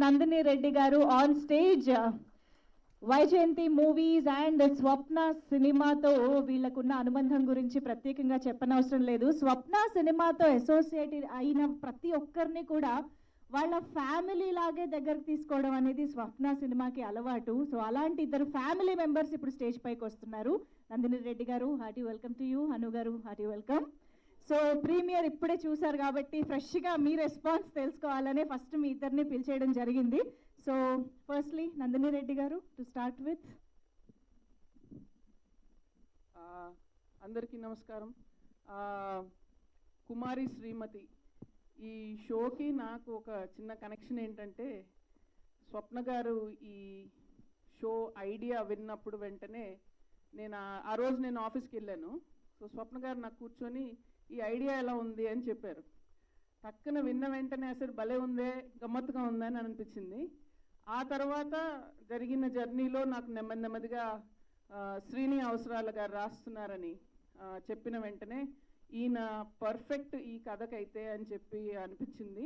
నందిని రెడ్డి గారు on stage. Vyjayanthi Movies and Swapna సినిమాతో వీళ్ళకున్న అనుబంధం గురించి ప్రత్యేకంగా చెప్పనవసరం లేదు. స్వప్న సినిమాతో అసోసియేట్ అయిన ప్రతి ఒక్కరిని కూడా వాళ్ళ ఫ్యామిలీ లాగే దగ్గరకు తీసుకోవడం అనేది స్వప్న సినిమాకి అలవాటు. సో అలాంటి ఇద్దరు ఫ్యామిలీ మెంబర్స్ ఇప్పుడు స్టేజ్ పైకి వస్తున్నారు. నందిని రెడ్డి గారు, హార్టీ వెల్కమ్ టు యూ. అను గారు, హార్టీ వెల్కమ్. సో ప్రీమియర్ ఇప్పుడే చూసారు కాబట్టి ఫ్రెష్గా మీ రెస్పాన్స్ తెలుసుకోవాలనే ఫస్ట్ మీ ఇద్దరిని పిలిచేయడం జరిగింది. సో ఫస్ట్లీ నందిని రెడ్డి గారు టు స్టార్ట్ విత్. అందరికీ నమస్కారం. కుమారి శ్రీమతి ఈ షోకి నాకు ఒక చిన్న కనెక్షన్ ఏంటంటే, స్వప్న గారు ఈ షో ఐడియా విన్నప్పుడు వెంటనే ఆ రోజు నేను ఆఫీస్కి వెళ్ళాను. సో స్వప్న గారు నాకు కూర్చొని ఈ ఐడియా ఎలా ఉంది అని చెప్పారు. టక్కున విన్న వెంటనే అసలు భలే ఉందే, గమ్మత్తుగా ఉందా అని అనిపించింది. ఆ తర్వాత జరిగిన జర్నీలో నాకు నెమ్మదిగా శ్రీని అవసరాల గారు రాస్తున్నారని చెప్పిన వెంటనే ఈయన పర్ఫెక్ట్ ఈ కథకైతే అని చెప్పి అనిపించింది.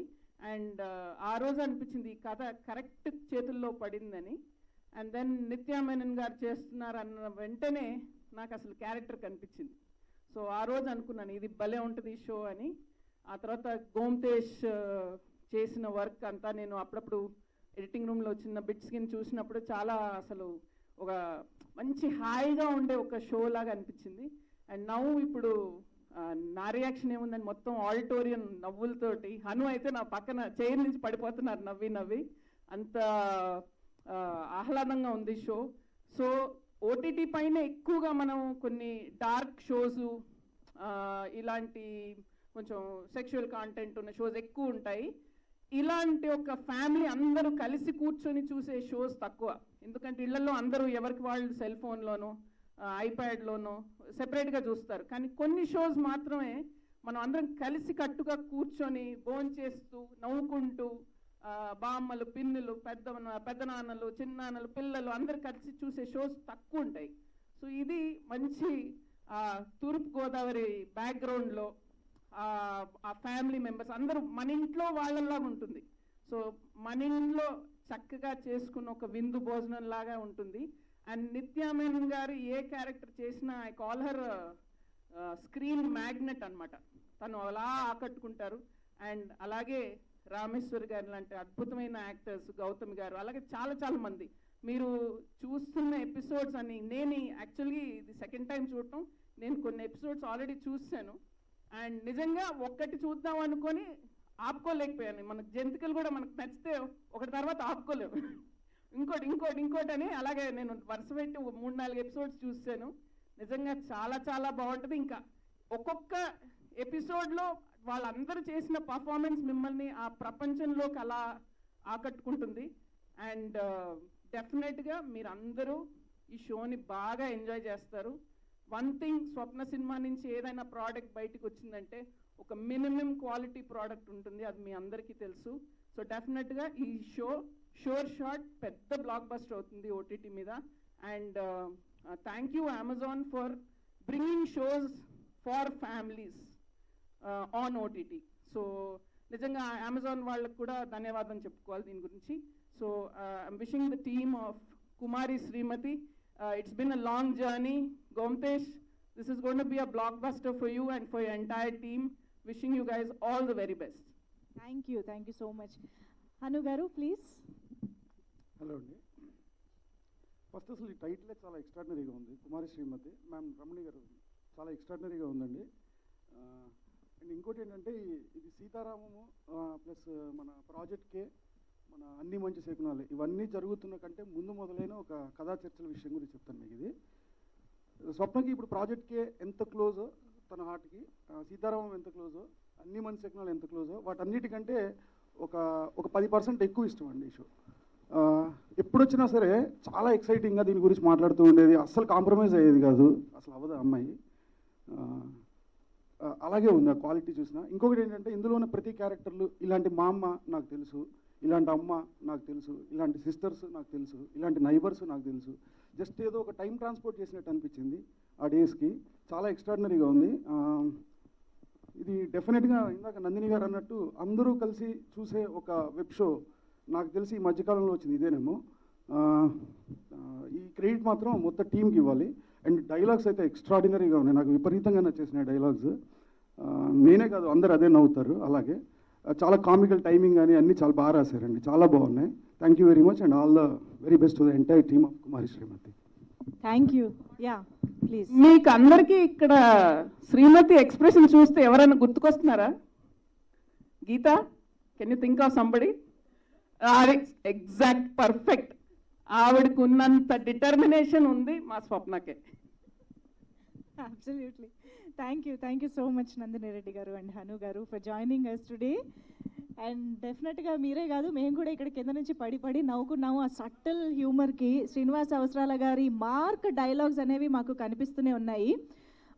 అండ్ ఆ రోజు అనిపించింది ఈ కథ కరెక్ట్ చేతుల్లో పడిందని. అండ్ దెన్ నిత్య మెనన్ గారు చేస్తున్నారు అన్న వెంటనే నాకు అసలు క్యారెక్టర్ కనిపించింది. సో ఆ రోజు అనుకున్నాను ఇది భలే ఉంటుంది ఈ షో అని. ఆ తర్వాత గోమతేష్ చేసిన వర్క్ అంతా నేను అప్పుడప్పుడు ఎడిటింగ్ రూమ్లో చిన్న బిట్స్ కింద చూసినప్పుడు చాలా అసలు ఒక మంచి హాయిగా ఉండే ఒక షో లాగా అనిపించింది. అండ్ నవ్వు ఇప్పుడు నా రియాక్షన్ ఏముందని మొత్తం ఆడిటోరియం నవ్వులతోటి, హను అయితే నా పక్కన చైర్ నుంచి పడిపోతున్నారు నవ్వి అంత ఆహ్లాదంగా ఉంది షో. సో ఓటీటీ పైన ఎక్కువగా మనం కొన్ని డార్క్ షోస్, ఇలాంటి కొంచెం సెక్షువల్ కాంటెంట్ ఉన్న షోస్ ఎక్కువ ఉంటాయి. ఇలాంటి ఒక ఫ్యామిలీ అందరూ కలిసి కూర్చొని చూసే షోస్ తక్కువ. ఎందుకంటే ఇళ్లలో అందరూ ఎవరికి వాళ్ళు సెల్ ఫోన్లోనో ఐప్యాడ్లోనో సెపరేట్గా చూస్తారు. కానీ కొన్ని షోస్ మాత్రమే మనం అందరం కలిసి కట్టుగా కూర్చొని భోంచేస్తూ నవ్వుకుంటూ బామ్మలు, పిన్నులు, పెద్దనాన్నలు, చిన్నాన్నలు, పిల్లలు అందరు కలిసి చూసే షోస్ తక్కువ ఉంటాయి. సో ఇది మంచి తూర్పుగోదావరి బ్యాక్గ్రౌండ్లో ఆ ఫ్యామిలీ మెంబర్స్ అందరూ మన ఇంట్లో వాళ్ళలాగా ఉంటుంది. సో మన ఇంట్లో చక్కగా చేసుకున్న ఒక విందు భోజనం లాగా ఉంటుంది. అండ్ నిత్య మేనన్ గారు ఏ క్యారెక్టర్ చేసినా I call her screen magnet అనమాట. తను అలా ఆకట్టుకుంటారు. అండ్ అలాగే రామేశ్వర్ గారు లాంటి అద్భుతమైన యాక్టర్స్, గౌతమ్ గారు, అలాగే చాలా మంది మీరు చూస్తున్న ఎపిసోడ్స్ అని. నేను యాక్చువల్లీ ఇది సెకండ్ టైం చూడటం. నేను కొన్ని ఎపిసోడ్స్ ఆల్రెడీ చూసాను. అండ్ నిజంగా ఒక్కటి చూద్దాం అనుకొని ఆపుకోలేకపోయాను. మనకు జంతికలు కూడా మనకు నచ్చితే ఒకటి తర్వాత ఆపుకోలేము, ఇంకోటి అని. అలాగే నేను వరుస పెట్టి 3-4 ఎపిసోడ్స్ చూసాను. నిజంగా చాలా బాగుంటుంది. ఇంకా ఒక్కొక్క ఎపిసోడ్లో వాళ్ళందరూ చేసిన పర్ఫార్మెన్స్ మిమ్మల్ని ఆ ప్రపంచంలోకి అలా ఆకట్టుకుంటుంది. అండ్ డెఫినెట్గా మీరు అందరూ ఈ షోని బాగా ఎంజాయ్ చేస్తారు. వన్ థింగ్, స్వప్న సినిమా నుంచి ఏదైనా ప్రోడక్ట్ బయటకు వచ్చిందంటే ఒక మినిమం క్వాలిటీ ప్రోడక్ట్ ఉంటుంది, అది మీ అందరికీ తెలుసు. సో డెఫినెట్గా ఈ షోర్ షాట్ పెద్ద బ్లాక్ బస్టర్ అవుతుంది ఓటీటీ మీద. And thank you Amazon for bringing shows for families on OTT. So నిజంగా అమెజాన్ వాళ్ళకు కూడా ధన్యవాదం చెప్పుకోవాలి దీని గురించి. So I'm wishing the team of Kumari Srimathi, it's been a long journey. Gomtesh, this is going to be a blockbuster for you and for your entire team. Wishing you guys all the very best. Thank you so much. Anu garu, please. Hello అండి. First అసలు ఈ title చాలా ఎక్స్ట్రాడినరీగా ఉంది. కుమారి శ్రీమతి ma'am రమణి గారు చాలా ఎక్స్ట్రాడినరీగా ఉందండి. అండ్ ఇంకోటి ఏంటంటే ఇది సీతారామము ప్లస్ మన ప్రాజెక్ట్కే మన అన్ని మంచి శకునాలు ఇవన్నీ జరుగుతున్న కంటే ముందు మొదలైన ఒక కథా చర్చల విషయం గురించి చెప్తాను మీకు. ఇది స్వప్నకి ఇప్పుడు ప్రాజెక్ట్కే ఎంత క్లోజో తన హార్ట్కి, సీతారామం ఎంత క్లోజో, అన్ని మంచి శకునాలు ఎంత క్లోజో, వాటన్నిటికంటే ఒక 10% ఎక్కువ ఇష్టం అండి ఈ షో. ఎప్పుడు వచ్చినా సరే చాలా ఎక్సైటింగ్గా దీని గురించి మాట్లాడుతూ ఉండేది. అస్సలు కాంప్రమైజ్ అయ్యేది కాదు, అసలు అవ్వదు అమ్మాయి. అలాగే ఉంది ఆ క్వాలిటీ చూసిన. ఇంకొకటి ఏంటంటే ఇందులో ఉన్న ప్రతి క్యారెక్టర్లు, ఇలాంటి మా అమ్మ నాకు తెలుసు, ఇలాంటి అమ్మ నాకు తెలుసు, ఇలాంటి సిస్టర్స్ నాకు తెలుసు, ఇలాంటి నైబర్స్ నాకు తెలుసు. జస్ట్ ఏదో ఒక టైం ట్రాన్స్పోర్ట్ చేసినట్టు అనిపించింది ఆ డేస్కి. చాలా ఎక్స్ట్రాడినరీగా ఉంది. ఇది డెఫినెట్గా ఇందాక నందిని గారు అన్నట్టు అందరూ కలిసి చూసే ఒక వెబ్ షో నాకు తెలిసి ఈ మధ్యకాలంలో వచ్చింది ఇదేనేమో. ఈ క్రెడిట్ మాత్రం మొత్తం టీంకి ఇవ్వాలి. అండ్ డైలాగ్స్ అయితే ఎక్స్ట్రాడినరీగా ఉన్నాయి, నాకు విపరీతంగా నచ్చేసినాయి డైలాగ్స్. నేనే కాదు అందరు అదే నవ్వుతారు. అలాగే చాలా కామికల్ టైమింగ్ కానీ అన్నీ చాలా బాగా రాశారండి, చాలా బాగున్నాయి. Thank you very much and all the very best to the entire team of Kumari Srimathi. Thank you. Yeah please. మీకు అందరికీ ఇక్కడ శ్రీమతి ఎక్స్ప్రెషన్ చూస్తే ఎవరైనా గుర్తుకొస్తున్నారా? Geetha, can you think of somebody? Exact, perfect. ఆవిడకు ఉన్నంత డిటర్మినేషన్ ఉంది మా స్వప్నకే. Absolutely. Thank you so much Nandini Reddy garu and Hanu garu for joining us today. And డెఫినెట్గా మీరే కాదు, మేము కూడా ఇక్కడ కింద నుంచి పడి నవ్వుకున్నాము. ఆ సటిల్ హ్యూమర్కి శ్రీనివాస్ అవసరాల గారి మార్క్ డైలాగ్స్ అనేవి మాకు కనిపిస్తూనే ఉన్నాయి.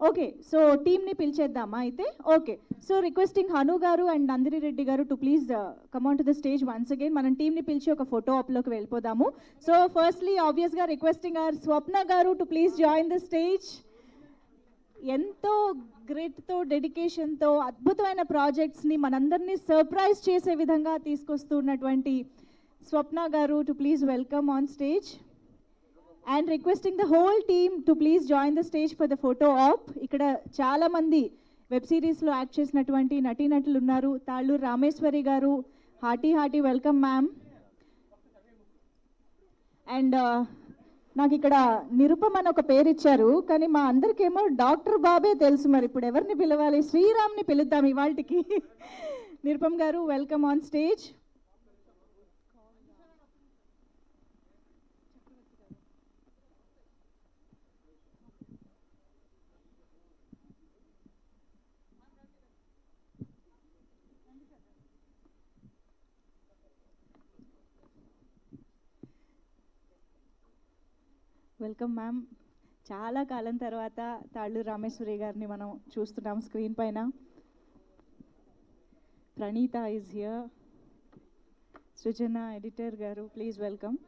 ఓకే, సో టీమ్ని పిలిచేద్దామా అయితే? ఓకే, సో రిక్వెస్టింగ్ హను గారు అండ్ నందిని రెడ్డి గారు too please come on to the stage once again. మనం టీమ్ని పిలిచి ఒక ఫోటో ఆప్లోకి వెళ్ళిపోదాము. సో ఫస్ట్లీ ఆబ్వియస్గా రిక్వెస్టింగ్ అవర్ స్వప్న గారు too please join the stage. ఎంతో గ్రిట్తో, డెడికేషన్తో అద్భుతమైన ప్రాజెక్ట్స్ని మనందరినీ సర్ప్రైజ్ చేసే విధంగా తీసుకొస్తున్నటువంటి స్వప్న గారు too please welcome on stage. And requesting the whole team to please join the stage for the photo op. ఇక్కడ చాలామంది వెబ్ సిరీస్లో యాక్ట్ చేసినటువంటి నటీనటులు ఉన్నారు. తాళ్ళూరు రామేశ్వరి గారు, హార్టీ వెల్కమ్ మ్యామ్. అండ్ నాకు ఇక్కడ నిరుపమ్ అని ఒక పేరు ఇచ్చారు, కానీ మా అందరికేమో డాక్టర్ బాబే తెలుసు. మరి ఇప్పుడు ఎవరిని పిలవాలి? శ్రీరామ్ని పిలుద్దాం ఇవాళకి. నిరుపమ్ గారు welcome on stage. Welcome ma'am. చాలా కాలం తర్వాత తాళ్ళూరు రామేశ్వరి గారిని మనం చూస్తున్నాం స్క్రీన్ పైన. Praneetha is here. Srujana editor garu please welcome.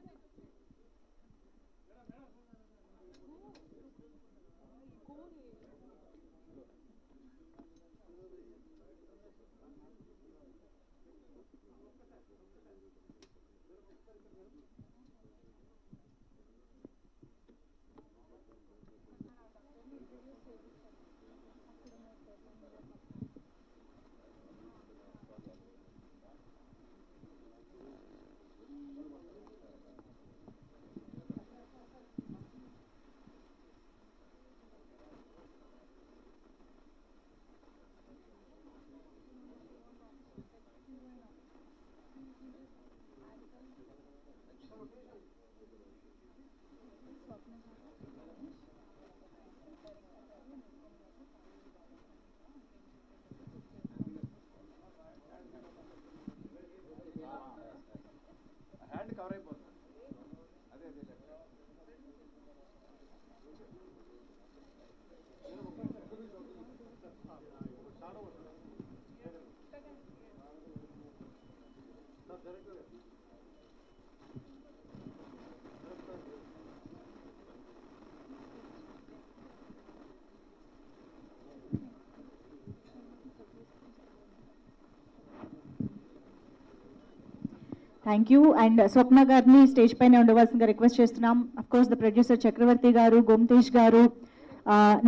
Thank you. And Swapna గారిని స్టేజ్ పైన ఉండవలసిందిగా రిక్వెస్ట్ చేస్తున్నాం. Of course the producer Chakravarthi garu, Gomatesh garu,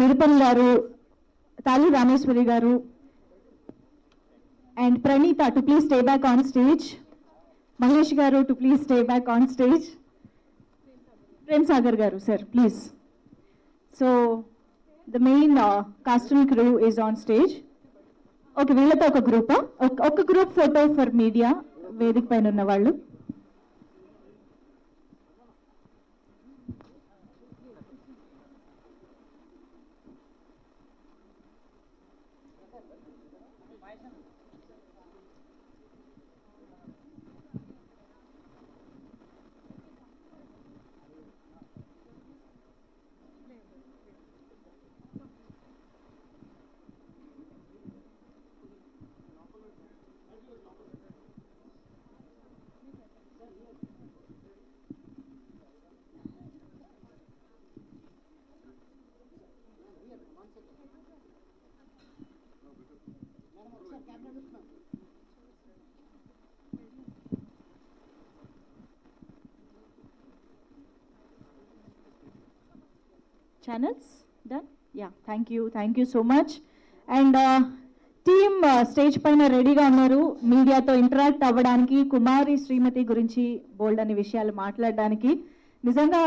Nirupam garu, Thali Rameshwari garu and Praneetha too please stay back on stage. Mahesh garu too please stay back on stage. Prem Sagar garu sir please. So the main cast and crew is on stage. Okay, వీళ్ళతో ఒక గ్రూపా? ఒక group photo for media, వేదిక పైన ఉన్న వాళ్ళు. channels done? Yeah, thank you so much. And team stage పైన రెడీగా ఉన్నారు మీడియాతో ఇంటరాక్ట్ అవ్వడానికి, కుమారి శ్రీమతి గురించి బోల్డ్ అనే విషయాలు మాట్లాడడానికి. నిజంగా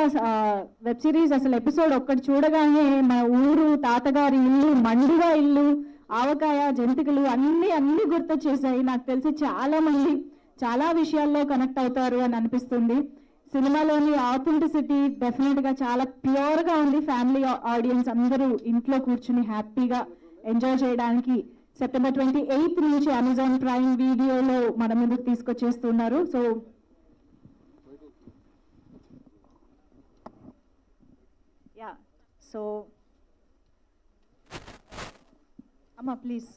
వెబ్ సిరీస్ అసలు ఎపిసోడ్ ఒక్కటి చూడగానే మా ఊరు, తాతగారి ఇల్లు, మండుగా ఇల్లు, ఆవకాయ, జంతికలు అన్నీ గుర్తొచ్చేసాయి. నాకు తెలిసి చాలా మంది చాలా విషయాల్లో కనెక్ట్ అవుతారు అని అనిపిస్తుంది. సినిమాలోని ఆథెంటిసిటీ డెఫినెట్గా చాలా ప్యూర్గా ఉంది. ఫ్యామిలీ ఆడియన్స్ అందరూ ఇంట్లో కూర్చుని హ్యాపీగా ఎంజాయ్ చేయడానికి September 28th నుంచి అమెజాన్ ప్రైమ్ వీడియోలో మన ముందుకు తీసుకొచ్చేస్తున్నారు. సో యా, సో అమ్మా ప్లీజ్,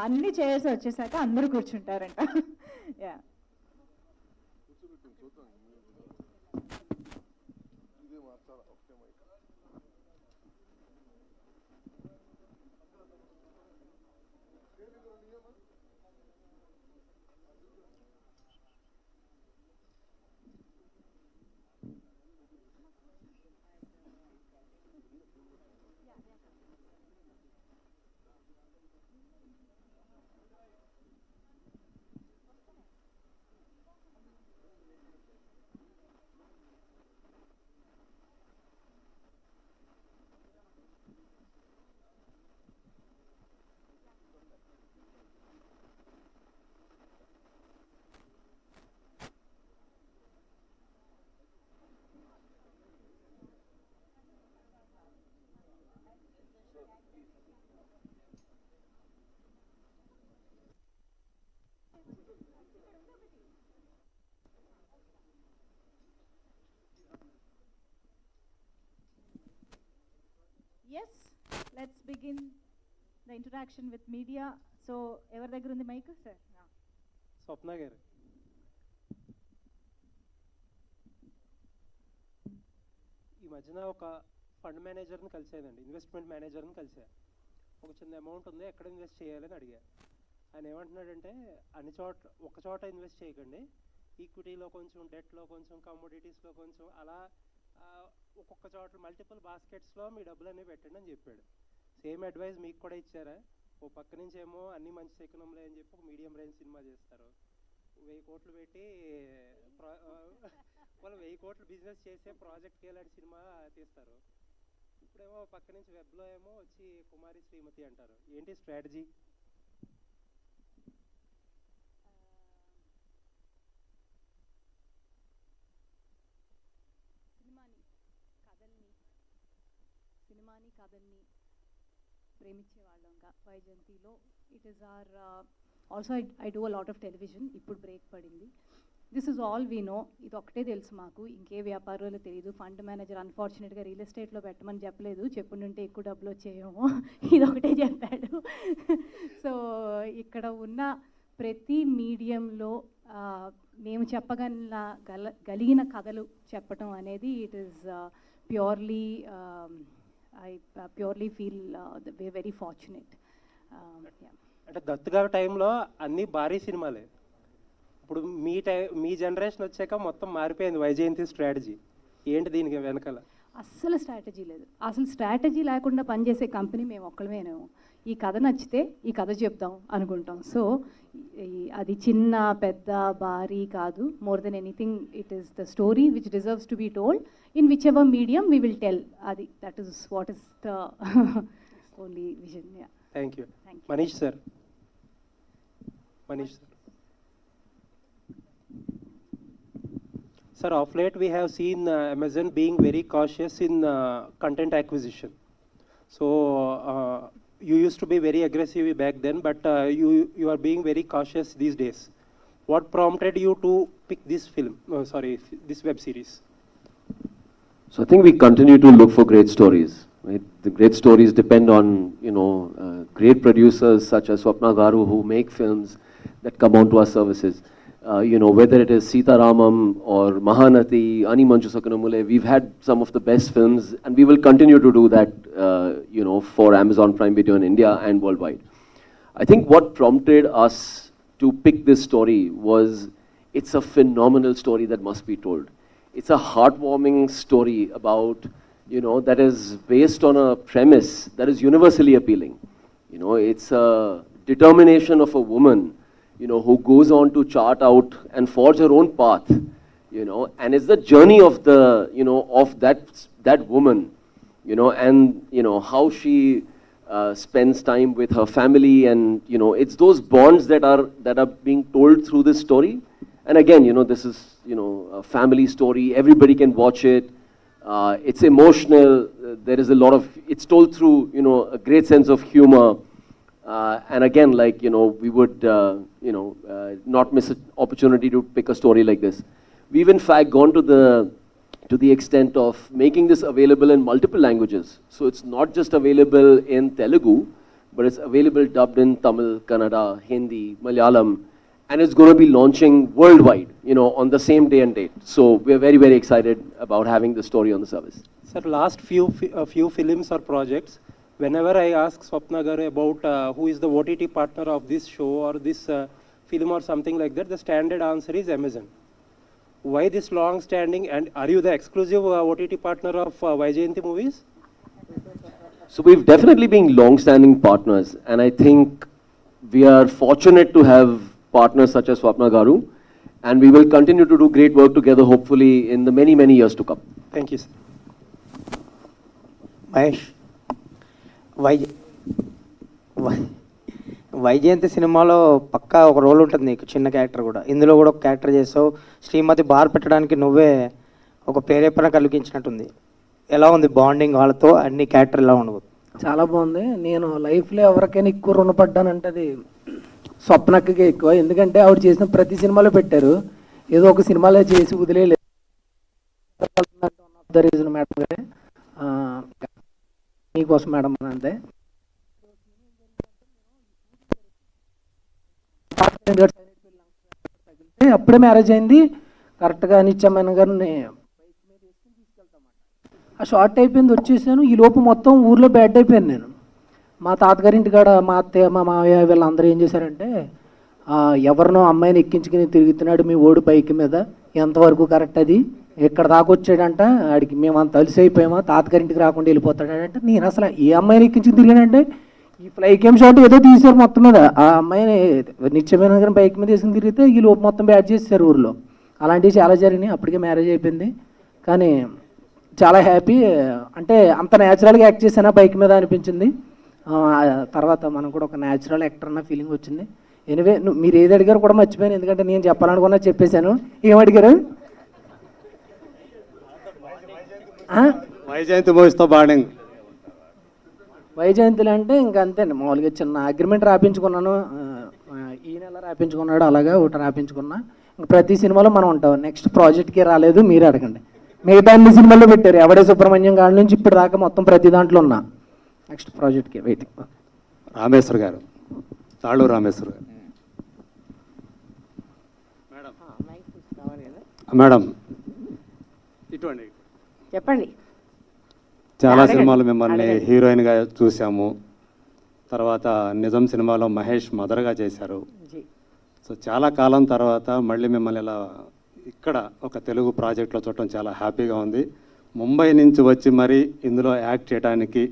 అన్ని చేసి వచ్చేసాక అందరూ కూర్చుంటారంట. Yeah, yes, let's begin the interaction with media. So ఎవరి దగ్గర ఉంది మైక్? సార్ స్వప్న గారు. ఈ మధ్యన ఒక ఫండ్ మేనేజర్ని కలిసేదండి, ఇన్వెస్ట్మెంట్ మేనేజర్ని కలిసా. ఒక చిన్న అమౌంట్ ఉంది, ఎక్కడ ఇన్వెస్ట్ చేయాలని అడిగా. ఆయన ఏమంటున్నాడంటే ఒక చోట ఇన్వెస్ట్ చేయకండి, ఈక్విటీలో కొంచెం, డెట్లో కొంచెం, కమోడిటీస్లో కొంచెం, అలా ఒక్కొక్క చోట మల్టిపుల్ బాస్కెట్స్లో మీ డబ్బులు అనేవి పెట్టండి అని చెప్పాడు. సేమ్ అడ్వైస్ మీకు కూడా ఇచ్చారా? ఓ పక్క నుంచి ఏమో అన్ని మంచి శకునంలో అని చెప్పి ఒక మీడియం రేంజ్ సినిమా చేస్తారు, 1000 కోట్లు పెట్టి వాళ్ళు 1000 కోట్లు బిజినెస్ చేసే ప్రాజెక్ట్కి ఇలాంటి సినిమా తీస్తారు. ఇప్పుడేమో పక్క నుంచి వెబ్లో ఏమో వచ్చి కుమారి శ్రీమతి అంటారు. ఏంటి స్ట్రాటజీ? సినిమాని కథల్ని ప్రేమించే వాళ్ళంగా వైజయంతిలో it is or also I do a lot of television. ఇప్పుడు బ్రేక్ పడింది. This is all we know. ఇది ఒకటే తెలుసు మాకు, ఇంకే వ్యాపారాలు తెలియదు. ఫండ్ మేనేజర్ అన్ఫార్చునేట్గా రియల్ ఎస్టేట్లో పెట్టమని చెప్పలేదు, చెప్పుంటే ఎక్కువ డబ్బులు వచ్చేయేమో, ఇది ఒకటే చెప్పాడు. సో ఇక్కడ ఉన్న ప్రతి మీడియంలో మేము చెప్పగలిగిన కథలు చెప్పటం అనేది it is purely I purely feel we're very fortunate. అంటే దత్తుగారి టైంలో అన్ని భారీ సినిమాలే. ఇప్పుడు మీ జనరేషన్ వచ్చాక మొత్తం మారిపోయింది వైజయంతి స్ట్రాటజీ. ఏంటి దీనికి వెనకాల? అస్సలు స్ట్రాటజీ లేదు. అసలు స్ట్రాటజీ లేకుండా పనిచేసే కంపెనీ మేము ఒక్కళ్ళమేనేమో. ఈ కథ నచ్చితే ఈ కథ చెప్దాం అనుకుంటాం. సో అది చిన్న పెద్ద భారీ కాదు. More than anything it is the story which deserves to be told in whichever medium we will tell. అది that is what is the only vision. Thank you. Manish sir. Sir, of late we have seen Amazon being very cautious in content acquisition. So you used to be very aggressive back then, but you are being very cautious these days. What prompted you to pick this this web series? So I think we continue to look for great stories. Right? The great stories depend on great producers such as Swapna Garu who make films that come onto our services. Whether it is Sita Ramam or Mahanati, Ani Manchu Sakanamule, we've had some of the best films, and we will continue to do that, for Amazon Prime Video in India and worldwide. I think what prompted us to pick this story was it's a phenomenal story that must be told. It's a heartwarming story about, that is based on a premise that is universally appealing. It's a determination of a woman, who goes on to chart out and forge her own path, and it's the journey of of that woman, and, how she spends time with her family, and, it's those bonds that are being told through this story. And again, this is, a family story. Everybody can watch it. It's emotional. There is a lot of, it's told through, a great sense of humor. And again, like, we would, not miss an opportunity to pick a story like this. We've in fact gone to the extent of making this available in multiple languages. So it's not just available in Telugu, but it's available dubbed in Tamil, Kannada, Hindi, Malayalam, and it's going to be launching worldwide, on the same day and date. So we're very, very excited about having the story on the service. Sir, last few films or projects, whenever I ask Swapna Garu about who is the OTT partner of this show or this film or something like that, the standard answer is Amazon. Why this long standing, and are you the exclusive OTT partner of Vaijayanti movies? So we've definitely been long-standing partners, and I think we are fortunate to have partners such as Swapna Garu, and we will continue to do great work together, hopefully, in the many, many years to come. Thank you, sir. Mahesh Vyjayanthi సినిమాలో పక్కా ఒక role ఉంటుంది నీకు, చిన్న character కూడా. ఇందులో కూడా ఒక character చేసావు. శ్రీమతి బార్ పెట్టడానికి నువ్వే ఒక ప్రేరేపణ కలిగించినట్టుంది. ఎలా ఉంది బాండింగ్ వాళ్ళతో? అన్ని క్యారెక్టర్ ఎలా ఉండవు? చాలా బాగుంది. నేను లైఫ్లో ఎవరికైనా ఎక్కువ రుణపడ్డానంటే అది స్వప్నకి ఎక్కువ. ఎందుకంటే ఆవిడ చేసిన ప్రతి సినిమాలో పెట్టారు, ఏదో ఒక సినిమాలో చేసి వదిలేదు. ద రీజన్ మేడం గారే, మీకోసం మేడం అంతే. అప్పుడే మ్యారేజ్ అయింది కరెక్ట్గా. నిత్యమైన గారిని ఆ షార్ట్ అయిపోయింది, వచ్చేసాను. ఈ లోపు మొత్తం ఊర్లో బ్యాడ్ అయిపోయాను నేను. మా తాతగారింటికాడ మా అత్తయ్య మా మావయ్య వీళ్ళందరూ ఏం చేశారంటే, ఎవరినో అమ్మాయిని ఎక్కించుకుని తిరుగుతున్నాడు మీ ఓడి బైక్ మీద, ఎంతవరకు కరెక్ట్ అది, ఎక్కడ దాకా వచ్చాడంట, ఆడికి మేము అంత అలసి అయిపోయామా, తాతగారింటికి రాకుండా వెళ్ళిపోతాడంటే. నేను అసలు ఏ అమ్మాయిని ఎక్కించుకుని తిరిగానంటే, ఈ ఫ్లై కేమ్ షాట్ ఏదో తీశారు మొత్తం మీద. ఆ అమ్మాయిని నిత్యమైన గారిని బైక్ మీద వేసుకుని తిరిగితే ఈ లోపు మొత్తం బ్యాడ్ చేశారు ఊర్లో. అలాంటివి చాలా జరిగినాయి. అప్పటికే మ్యారేజ్ అయిపోయింది, కానీ చాలా హ్యాపీ. అంటే అంత న్యాచురల్గా యాక్ట్ చేశానా బైక్ మీద అనిపించింది. తర్వాత మనం కూడా ఒక న్యాచురల్ యాక్టర్ అన్న ఫీలింగ్ వచ్చింది. ఎనివే, మీరు ఏది అడిగారు కూడా మర్చిపోయాను, ఎందుకంటే నేను చెప్పాలనుకున్నా చెప్పేశాను. ఏమడిగారు? వైజయంతి మూవీస్తో బాండింగ్. వైజయంతిలో అంటే ఇంకా అంతేండి, మామూలుగా చిన్న అగ్రిమెంట్ రాపించుకున్నాను. ఈ నెల రాపించుకున్నాడు, అలాగా ఒకటి రాపించుకున్నా. ప్రతి సినిమాలో మనం ఉంటాం. నెక్స్ట్ ప్రాజెక్ట్కి రాలేదు, మీరు అడగండి. మిగతా అన్ని సినిమాల్లో పెట్టారు, ఎవడే సుబ్రహ్మణ్యం కాడి నుంచి ఇప్పటి దాకా మొత్తం ప్రతి దాంట్లో ఉన్నా. నెక్స్ట్ ప్రాజెక్ట్కి వెయిటింగ్. రామేశ్వర్ గారు, తాళూరు రామేశ్వర్ గారు. మేడం ఇటువంటి చెప్పండి. చాలా సినిమాలు మిమ్మల్ని హీరోయిన్గా చూసాము. తర్వాత నిజం సినిమాలో మహేష్ మదర్గా చేశారు. సో చాలా కాలం తర్వాత మళ్ళీ మిమ్మల్ని ఇలా ఇక్కడ ఒక తెలుగు ప్రాజెక్ట్లో చూడటం చాలా హ్యాపీగా ఉంది. ముంబై నుంచి వచ్చి మరీ ఇందులో యాక్ట్ చేయడానికి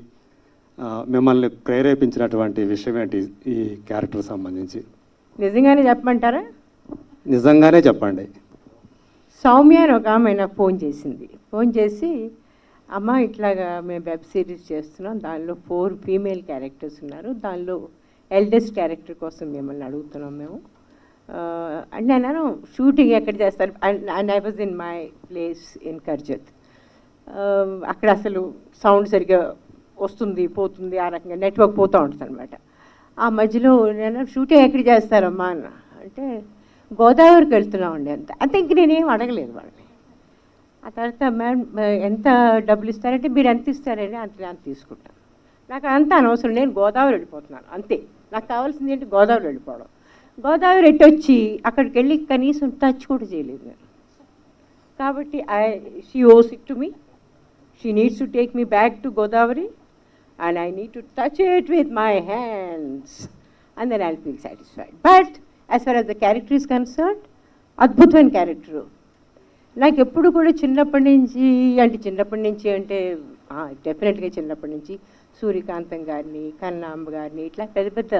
మిమ్మల్ని ప్రేరేపించినటువంటి విషయం ఏంటి ఈ క్యారెక్టర్ సంబంధించి? నిజంగానే చెప్పమంటారా? నిజంగానే చెప్పండి. సౌమ్య అని ఒక ఆమె నాకు ఫోన్ చేసింది. ఫోన్ చేసి, అమ్మ ఇట్లాగా మేము వెబ్ సిరీస్ చేస్తున్నాం, దానిలో 4 ఫీమేల్ క్యారెక్టర్స్ ఉన్నారు, దానిలో ఎల్డెస్ట్ క్యారెక్టర్ కోసం మిమ్మల్ని అడుగుతున్నాం మేము. అండ్ నేను షూటింగ్ ఎక్కడ చేస్తారు, and I was in my place in Karjat. అక్కడ అసలు సౌండ్ సరిగ్గా వస్తుంది పోతుంది, ఆ రకంగా నెట్వర్క్ పోతూ ఉంటుంది అనమాట. ఆ మధ్యలో నేను షూటింగ్ ఎక్కడ చేస్తారమ్మా అన్న అంటే, గోదావరికి వెళ్తున్నామండి అంత. అంతే, ఇంక నేనేం అడగలేదు వాళ్ళని. ఆ తర్వాత మేడం ఎంత డబ్బులు ఇస్తారంటే, మీరు ఎంత ఇస్తారని అంత తీసుకుంటాను. నాకు అంత అనవసరం, నేను గోదావరి వెళ్ళిపోతున్నాను అంతే. నాకు కావాల్సింది ఏంటి, గోదావరి వెళ్ళిపోవడం. గోదావరి ఎట్టొచ్చి అక్కడికి వెళ్ళి కనీసం టచ్ కూడా చేయలేదు నేను. కాబట్టి షీ ఓస్ it to me, she needs to take me back to Godavari and I need to touch it with my hands and then I'll feel satisfied. But as far as the character is concerned, adbhutమైన character. నాకు ఎప్పుడు కూడా చిన్నప్పటి నుంచి అంటే డెఫినెట్గా చిన్నప్పటి నుంచి సూర్యకాంతం గారిని, కన్నాంబ గారిని, ఇట్లా పెద్ద పెద్ద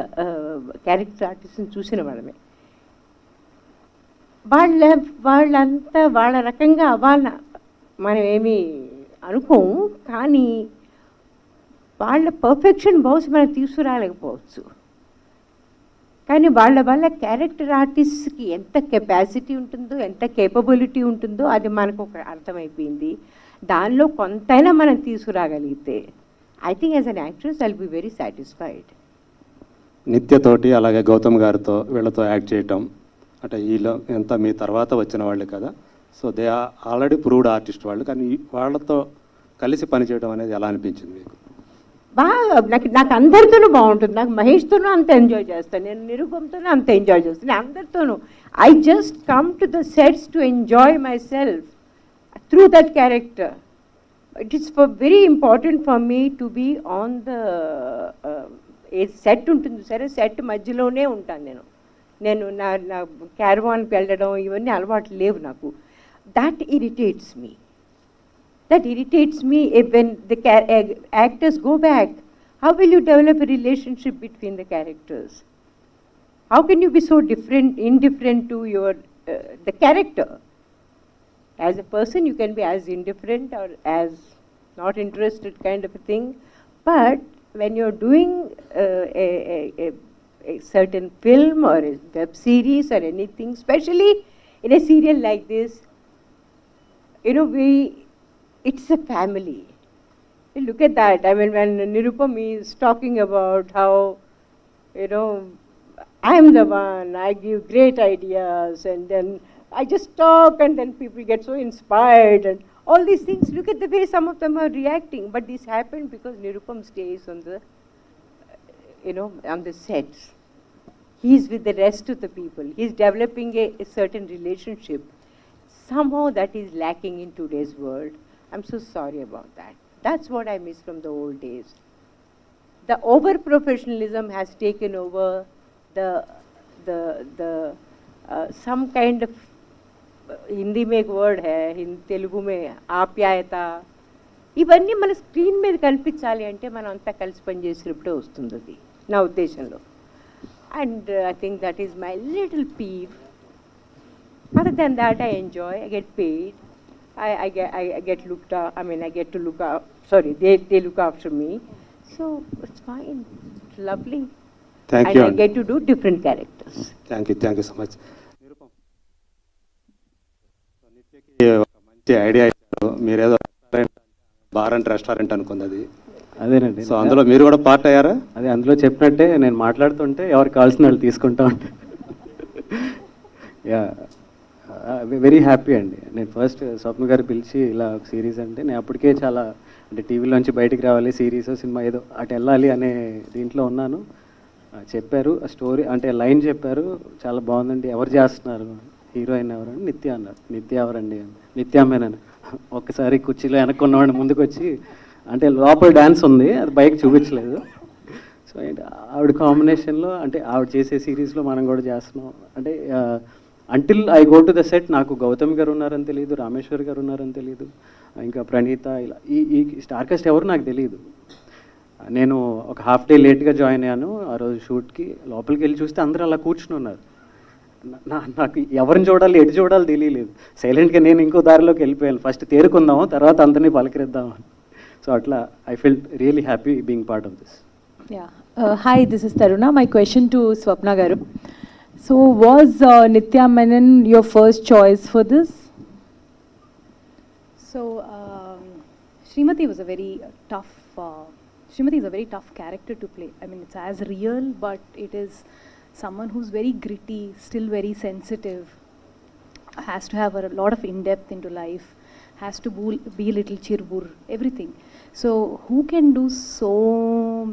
క్యారెక్టర్ ఆర్టిస్ట్ని చూసిన వాళ్ళమే. వాళ్ళంతా వాళ్ళ రకంగా అవ్వాల మనం ఏమీ అనుకోము, కానీ వాళ్ళ పర్ఫెక్షన్ బహుశా మనం తీసుకురాలేకపోవచ్చు. కానీ వాళ్ళ క్యారెక్టర్ ఆర్టిస్ట్కి ఎంత కెపాసిటీ ఉంటుందో, ఎంత కేపబిలిటీ ఉంటుందో అది మనకు ఒక అర్థమైపోయింది. దానిలో కొంతైనా మనం తీసుకురాగలిగితే I think as an actress I will be very satisfied. నిత్యతోటి అలాగే గౌతమ్ గారితో వీళ్ళతో యాక్ట్ చేయటం అంటే వీళ్ళు ఎంత మీ తర్వాత వచ్చిన వాళ్ళు కదా, so they are already proved artist వాళ్ళు, కానీ వాళ్ళతో కలిసి పనిచేయడం అనేది ఎలా అనిపించింది మీకు? బాగా నాకు అందరితోనూ బాగుంటుంది. నాకు మహేష్తోనూ అంత ఎంజాయ్ చేస్తాను, నేను నిరూపంతోనూ అంత ఎంజాయ్ చేస్తాను, అందరితోనూ. I just come to the sets to enjoy myself through that character. It is very important for me to be on the set ఉంటుంది సరే, సెట్ మధ్యలోనే ఉంటాను నేను నా క్యారవాన్కి వెళ్ళడం ఇవన్నీ అలవాట్లు లేవు నాకు. That irritates me. That irritates me when the actors go back. How will you develop a relationship between the characters? How can you be so indifferent to the character? As a person, you can be as indifferent or as not interested kind of a thing. But when you're doing a certain film or a web series or anything, especially in a serial like this, it's a family. Look at that. I mean, when Nirupam is talking about how, I'm the one, I give great ideas, and then I just talk, and then people get so inspired, and all these things. Look at the way some of them are reacting. But this happened because Nirupam stays on the, on the sets. He's with the rest of the people. He's developing a certain relationship. Somehow that is lacking in today's world. I'm so sorry about that. That's what I miss from the old days. The over-professionalism has taken over the some kind of, Hindi में एक word है, तेलुगु में ఆప్యాయత. ఇవన్నీ మన screen మీద కనిపించాలి అంటే మనం అంతా కలిసి పనిచేసినప్పుడే వస్తుంది అది నా ఉద్దేశంలో. And I think that is my little peeve. Other than that, I enjoy, I get paid. I get looked up. I mean, I get to look up. Sorry, they look after me, so it's fine. It's lovely. Thank and you. I get to do different characters. Thank you so much. Nirupam, నిత్యకి ఒక మంచి idea ఇచ్చారు. మీరేదో bar and restaurant అనుకుంది. అదేనండి. So అందులో మీరు కూడా part అయ్యారా? అదే అందులో చెప్పినట్టే నేను మాట్లాడుతుంటే ఎవరికి కావాల్సిన వాళ్ళు తీసుకుంటా ఉంటాను. యా, వెరీ హ్యాపీ అండి. నేను ఫస్ట్ స్వప్న గారు పిలిచి ఇలా ఒక సిరీస్ అంటే నేను అప్పటికే చాలా అంటే టీవీలోంచి బయటికి రావాలి, సిరీస్ సినిమా ఏదో అటు వెళ్ళాలి అనే దీంట్లో ఉన్నాను. చెప్పారు ఆ స్టోరీ అంటే లైన్ చెప్పారు, చాలా బాగుందండి. ఎవరు చేస్తున్నారు, హీరోయిన్ ఎవరండి? నిత్య అన్నారు. నిత్య ఎవరండి? నిత్య మేనన్. ఒక్కసారి కుర్చీలో వెనక్కున్నవాడిని ముందుకు వచ్చి అంటే లోపల డ్యాన్స్ ఉంది, అది బయట చూపించలేదు. సో ఆవిడ కాంబినేషన్లో అంటే ఆవిడ చేసే సిరీస్లో మనం కూడా చేస్తున్నాం. అంటే until I go to the set నాకు గౌతమ్ గారు ఉన్నారని తెలియదు, రామేశ్వర్ గారు ఉన్నారని తెలియదు, ఇంకా ప్రణీత, ఇలా ఈ స్టార్ కాస్ట్ ఎవరు నాకు తెలియదు. నేను ఒక హాఫ్ డే లేట్గా జాయిన్ అయ్యాను ఆ రోజు షూట్కి. లోపలికి వెళ్ళి చూస్తే అందరూ అలా కూర్చుని ఉన్నారు. నాకు ఎవరిని చూడాలి, ఎటు చూడాలి తెలియలేదు. సైలెంట్గా నేను ఇంకో దారిలోకి వెళ్ళిపోయాను. ఫస్ట్ తేరుకుందాము, తర్వాత అందరినీ పలకరిద్దాము. So atla I felt really happy being part of this. Yeah. Hi, this is Taruna. My question to Swapna Garu. So was Nithya Menen your first choice for this? So Srimathi was a very tough Srimathi is a very tough character to play. I mean, it's as real, but it is someone who's very gritty, still very sensitive, has to have a lot of in-depth into life, has to be a little chirbur, everything. So who can do so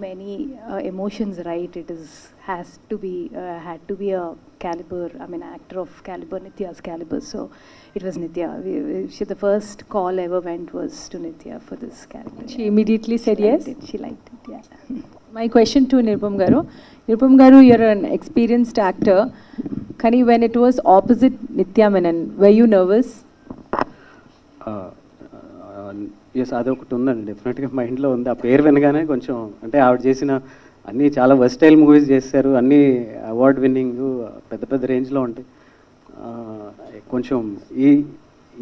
many emotions right? It had to be a caliber, I mean actor of caliber, Nithya's caliber. So it was Nithya. The first call ever went was to Nithya for this character. She immediately said yes? She liked it, yeah. My question to Nirupam Garu. Nirupam Garu, you're an experienced actor. Kani, when it was opposite Nithya Menon, were you nervous? Yes అదొకటి ఉందండి, డెఫినెట్గా మైండ్లో ఉంది. ఆ పేరు వినగానే కొంచెం అంటే ఆవిడ చేసిన అన్నీ చాలా వర్స్టైల్ మూవీస్ చేశారు, అన్నీ అవార్డ్ విన్నింగ్ పెద్ద పెద్ద రేంజ్లో ఉంటాయి. కొంచెం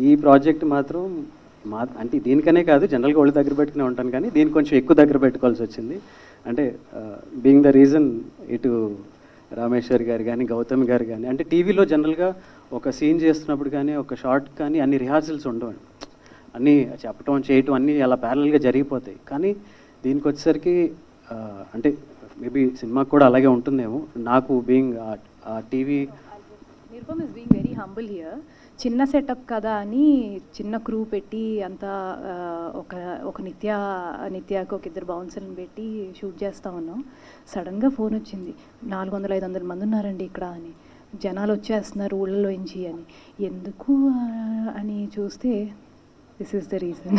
ఈ ప్రాజెక్ట్ మాత్రం అంటే దీనికనే కాదు, జనరల్గా ఒళ్ళు దగ్గర పెట్టుకునే ఉంటాను, కానీ దీనికి కొంచెం ఎక్కువ దగ్గర పెట్టుకోవాల్సి వచ్చింది. అంటే బీయింగ్ ద రీజన్ ఇటు రామేశ్వర్ గారు కానీ గౌతమ్ గారు కానీ, అంటే టీవీలో జనరల్గా ఒక సీన్ చేస్తున్నప్పుడు కానీ ఒక షార్ట్ కానీ అన్ని రిహార్సల్స్ ఉండవండి, అన్నీ చెప్పటం చేయటం అన్నీ అలా ప్యారల్గా జరిగిపోతాయి. కానీ దీనికి వచ్చేసరికి అంటే మేబీ సినిమాకి కూడా అలాగే ఉంటుందేమో. నాకు being TV Nirupam is being very humble here. చిన్న సెటప్ కదా అని చిన్న క్రూ పెట్టి అంతా ఒక నిత్యాకి ఒక ఇద్దరు బౌన్సర్ని పెట్టి షూట్ చేస్తూ ఉన్నాం. సడన్గా ఫోన్ వచ్చింది, 400-500 మంది ఉన్నారండి ఇక్కడ అని, జనాలు వచ్చేస్తున్నారు ఊళ్ళలోంచి అని. ఎందుకు అని చూస్తే this is the reason.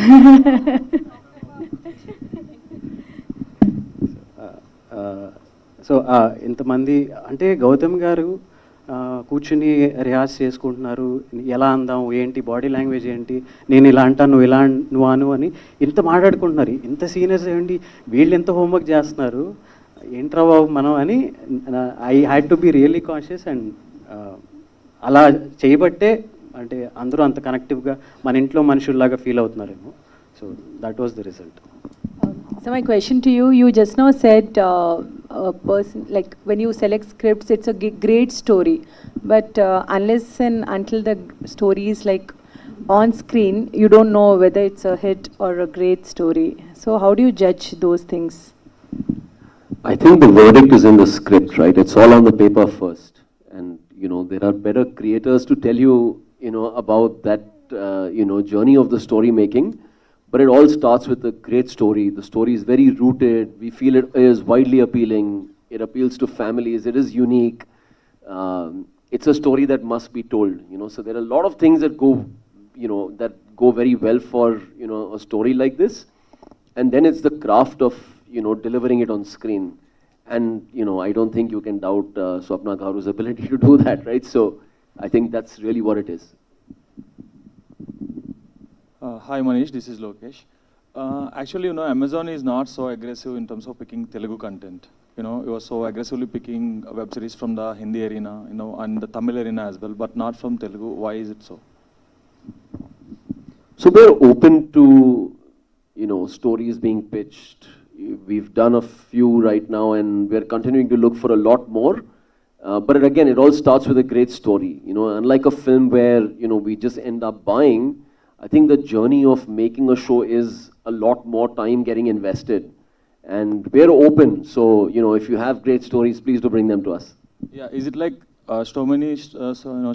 So ఇంతమంది అంటే గౌతమ్ గారు కూర్చుని రిహార్స్ చేసుకుంటున్నారు, ఎలా అందాం ఏంటి, బాడీ లాంగ్వేజ్ ఏంటి, నేను ఇలా అంటాను నువ్వు ఇలా నువ్వు అను అని ఇంత మాట్లాడుకుంటున్నారు. ఇంత సీనియర్స్ ఏంటి వీళ్ళు ఎంత హోంవర్క్ చేస్తున్నారు, ఏంట్రా బాబు మనం అని I had to be really conscious. And అలా చేయబట్టే అంటే అందరూ అంత కనెక్టివ్గా మన ఇంట్లో మనుషుల్లాగా ఫీల్ అవుతున్నారేమో. So that was the result. So my question to you, you just now said a person, like when you select scripts, it's a great story, but unless and until the story is like on screen, you don't know whether it's a hit or a great story. So how do you judge those things? I think the verdict is in the script, right? It's all on the paper first. And, you know, there are better creators to tell you, you know, about that, journey of the story making. But it all starts with a great story. The story is very rooted. We feel it is widely appealing. It appeals to families. It is unique. It's a story that must be told. You know, so there are a lot of things that go very well for a story like this. And then it's the craft of delivering it on screen. And I don't think you can doubt Swapna Garu's ability to do that, right? So I think that's really what it is. Hi Manish, this is Lokesh. Actually, Amazon is not so aggressive in terms of picking Telugu content. It was so aggressively picking web series from the Hindi arena, and the Tamil arena as well, but not from Telugu. Why is it so? So we're open to, stories being pitched. We've done a few right now, and we're continuing to look for a lot more. But again, it all starts with a great story. Unlike a film where, we just end up buying, I think the journey of making a show is a lot more time getting invested. And we're open. So, if you have great stories, please do bring them to us. Yeah, is it like so many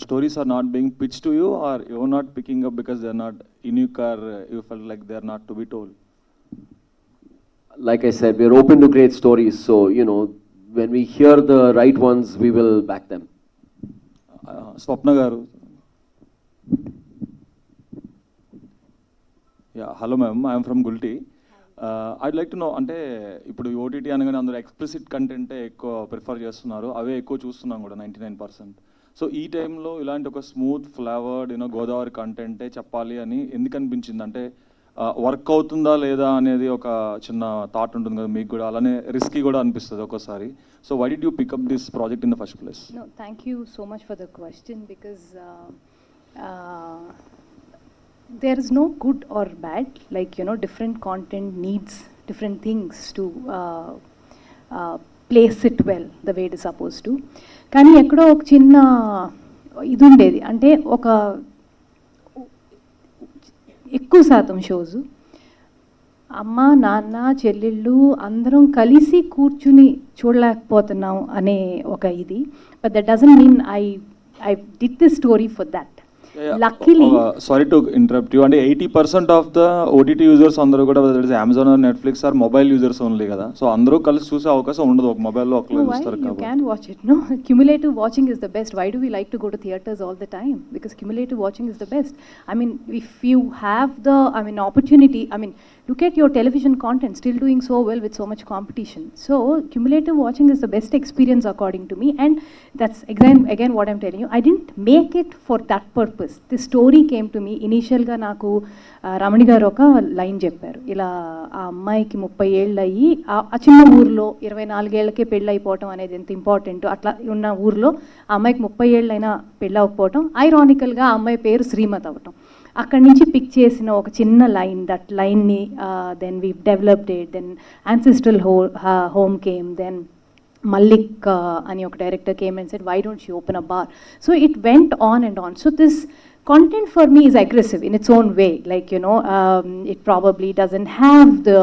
stories are not being pitched to you, or you're not picking up because they're not unique, or you felt like they're not to be told? Like I said, we're open to great stories. So, when we hear the right ones, we will back them. Swapna Garu. Yeah, hello ma'am, I am from Gulti. I'd like to know, అంటే ఇప్పుడు OTT అనగానే అందరూ explicit కంటెంటే ఎక్కువ prefer చేస్తున్నారు, అవే ఎక్కువ చూస్తున్నాం కూడా 99%. So ఈ టైంలో ఇలాంటి ఒక స్మూత్ ఫ్లేవర్డ్ గోదావరి కంటెంటే చెప్పాలి అని ఎందుకు అనిపించింది? అంటే వర్క్ అవుతుందా లేదా అనేది ఒక చిన్న థాట్ ఉంటుంది కదా మీకు కూడా, అలానే రిస్కీ కూడా అనిపిస్తుంది ఒక్కోసారి. So why did you pick up this project in the first place? No, thank you so much for the question, because there is no good or bad, like different content needs different things to place it well the way it is supposed to. కానీ ఎక్కడో ఒక చిన్న ఇది ఉండేది, అంటే ఒక ఎక్కువ శాతం షోస్ అమ్మ నాన్న చెల్లెళ్ళు అందరం కలిసి కూర్చుని చూడలేకపోతున్నాం అనే ఒక ఇది. But that doesn't mean I did this story for that. Luckily, sorry to interrupt you. And 80% of the OTT users అందరూ కూడా whether it's Amazon or Netflix are mobile users only కదా. సో అందరూ కలిసి చూసే అవకాశం ఉండదు, ఒక మొబైల్లో ఒకళ్ళు చూస్తారు you కాబట్టి. can watch it. No, cumulative watching is the best. Why do we like to go to theaters all the time? Because cumulative watching is the best. I mean, if you have the opportunity, look at your television content still doing so well with so much competition. So cumulative watching is the best experience according to me, and that's again what I'm telling you. I didn't make it for that purpose. purpose. This story came to me ఇనీషియల్గా నాకు రమణి గారు ఒక line చెప్పారు, ఇలా ఆ అమ్మాయికి 30 ఏళ్ళు అయ్యి ఆ చిన్న ఊర్లో 24 ఏళ్ళకే పెళ్ళి అయిపోవటం అనేది ఎంత ఇంపార్టెంట్, అట్లా ఉన్న ఊర్లో ఆ అమ్మాయికి 30 ఏళ్ళు అయినా పెళ్ళి అవ్వకపోవటం, ఐరానికల్గా ఆ అమ్మాయి పేరు శ్రీమతి అవ్వటం. అక్కడి నుంచి పిక్ చేసిన ఒక చిన్న లైన్, దట్ లైన్ని then we developed it, then ancestral home came, then Malik ani oka director came and said, why don't you open a bar? So it went on and on. So this content for me is aggressive in its own way, like, you know, it probably doesn't have the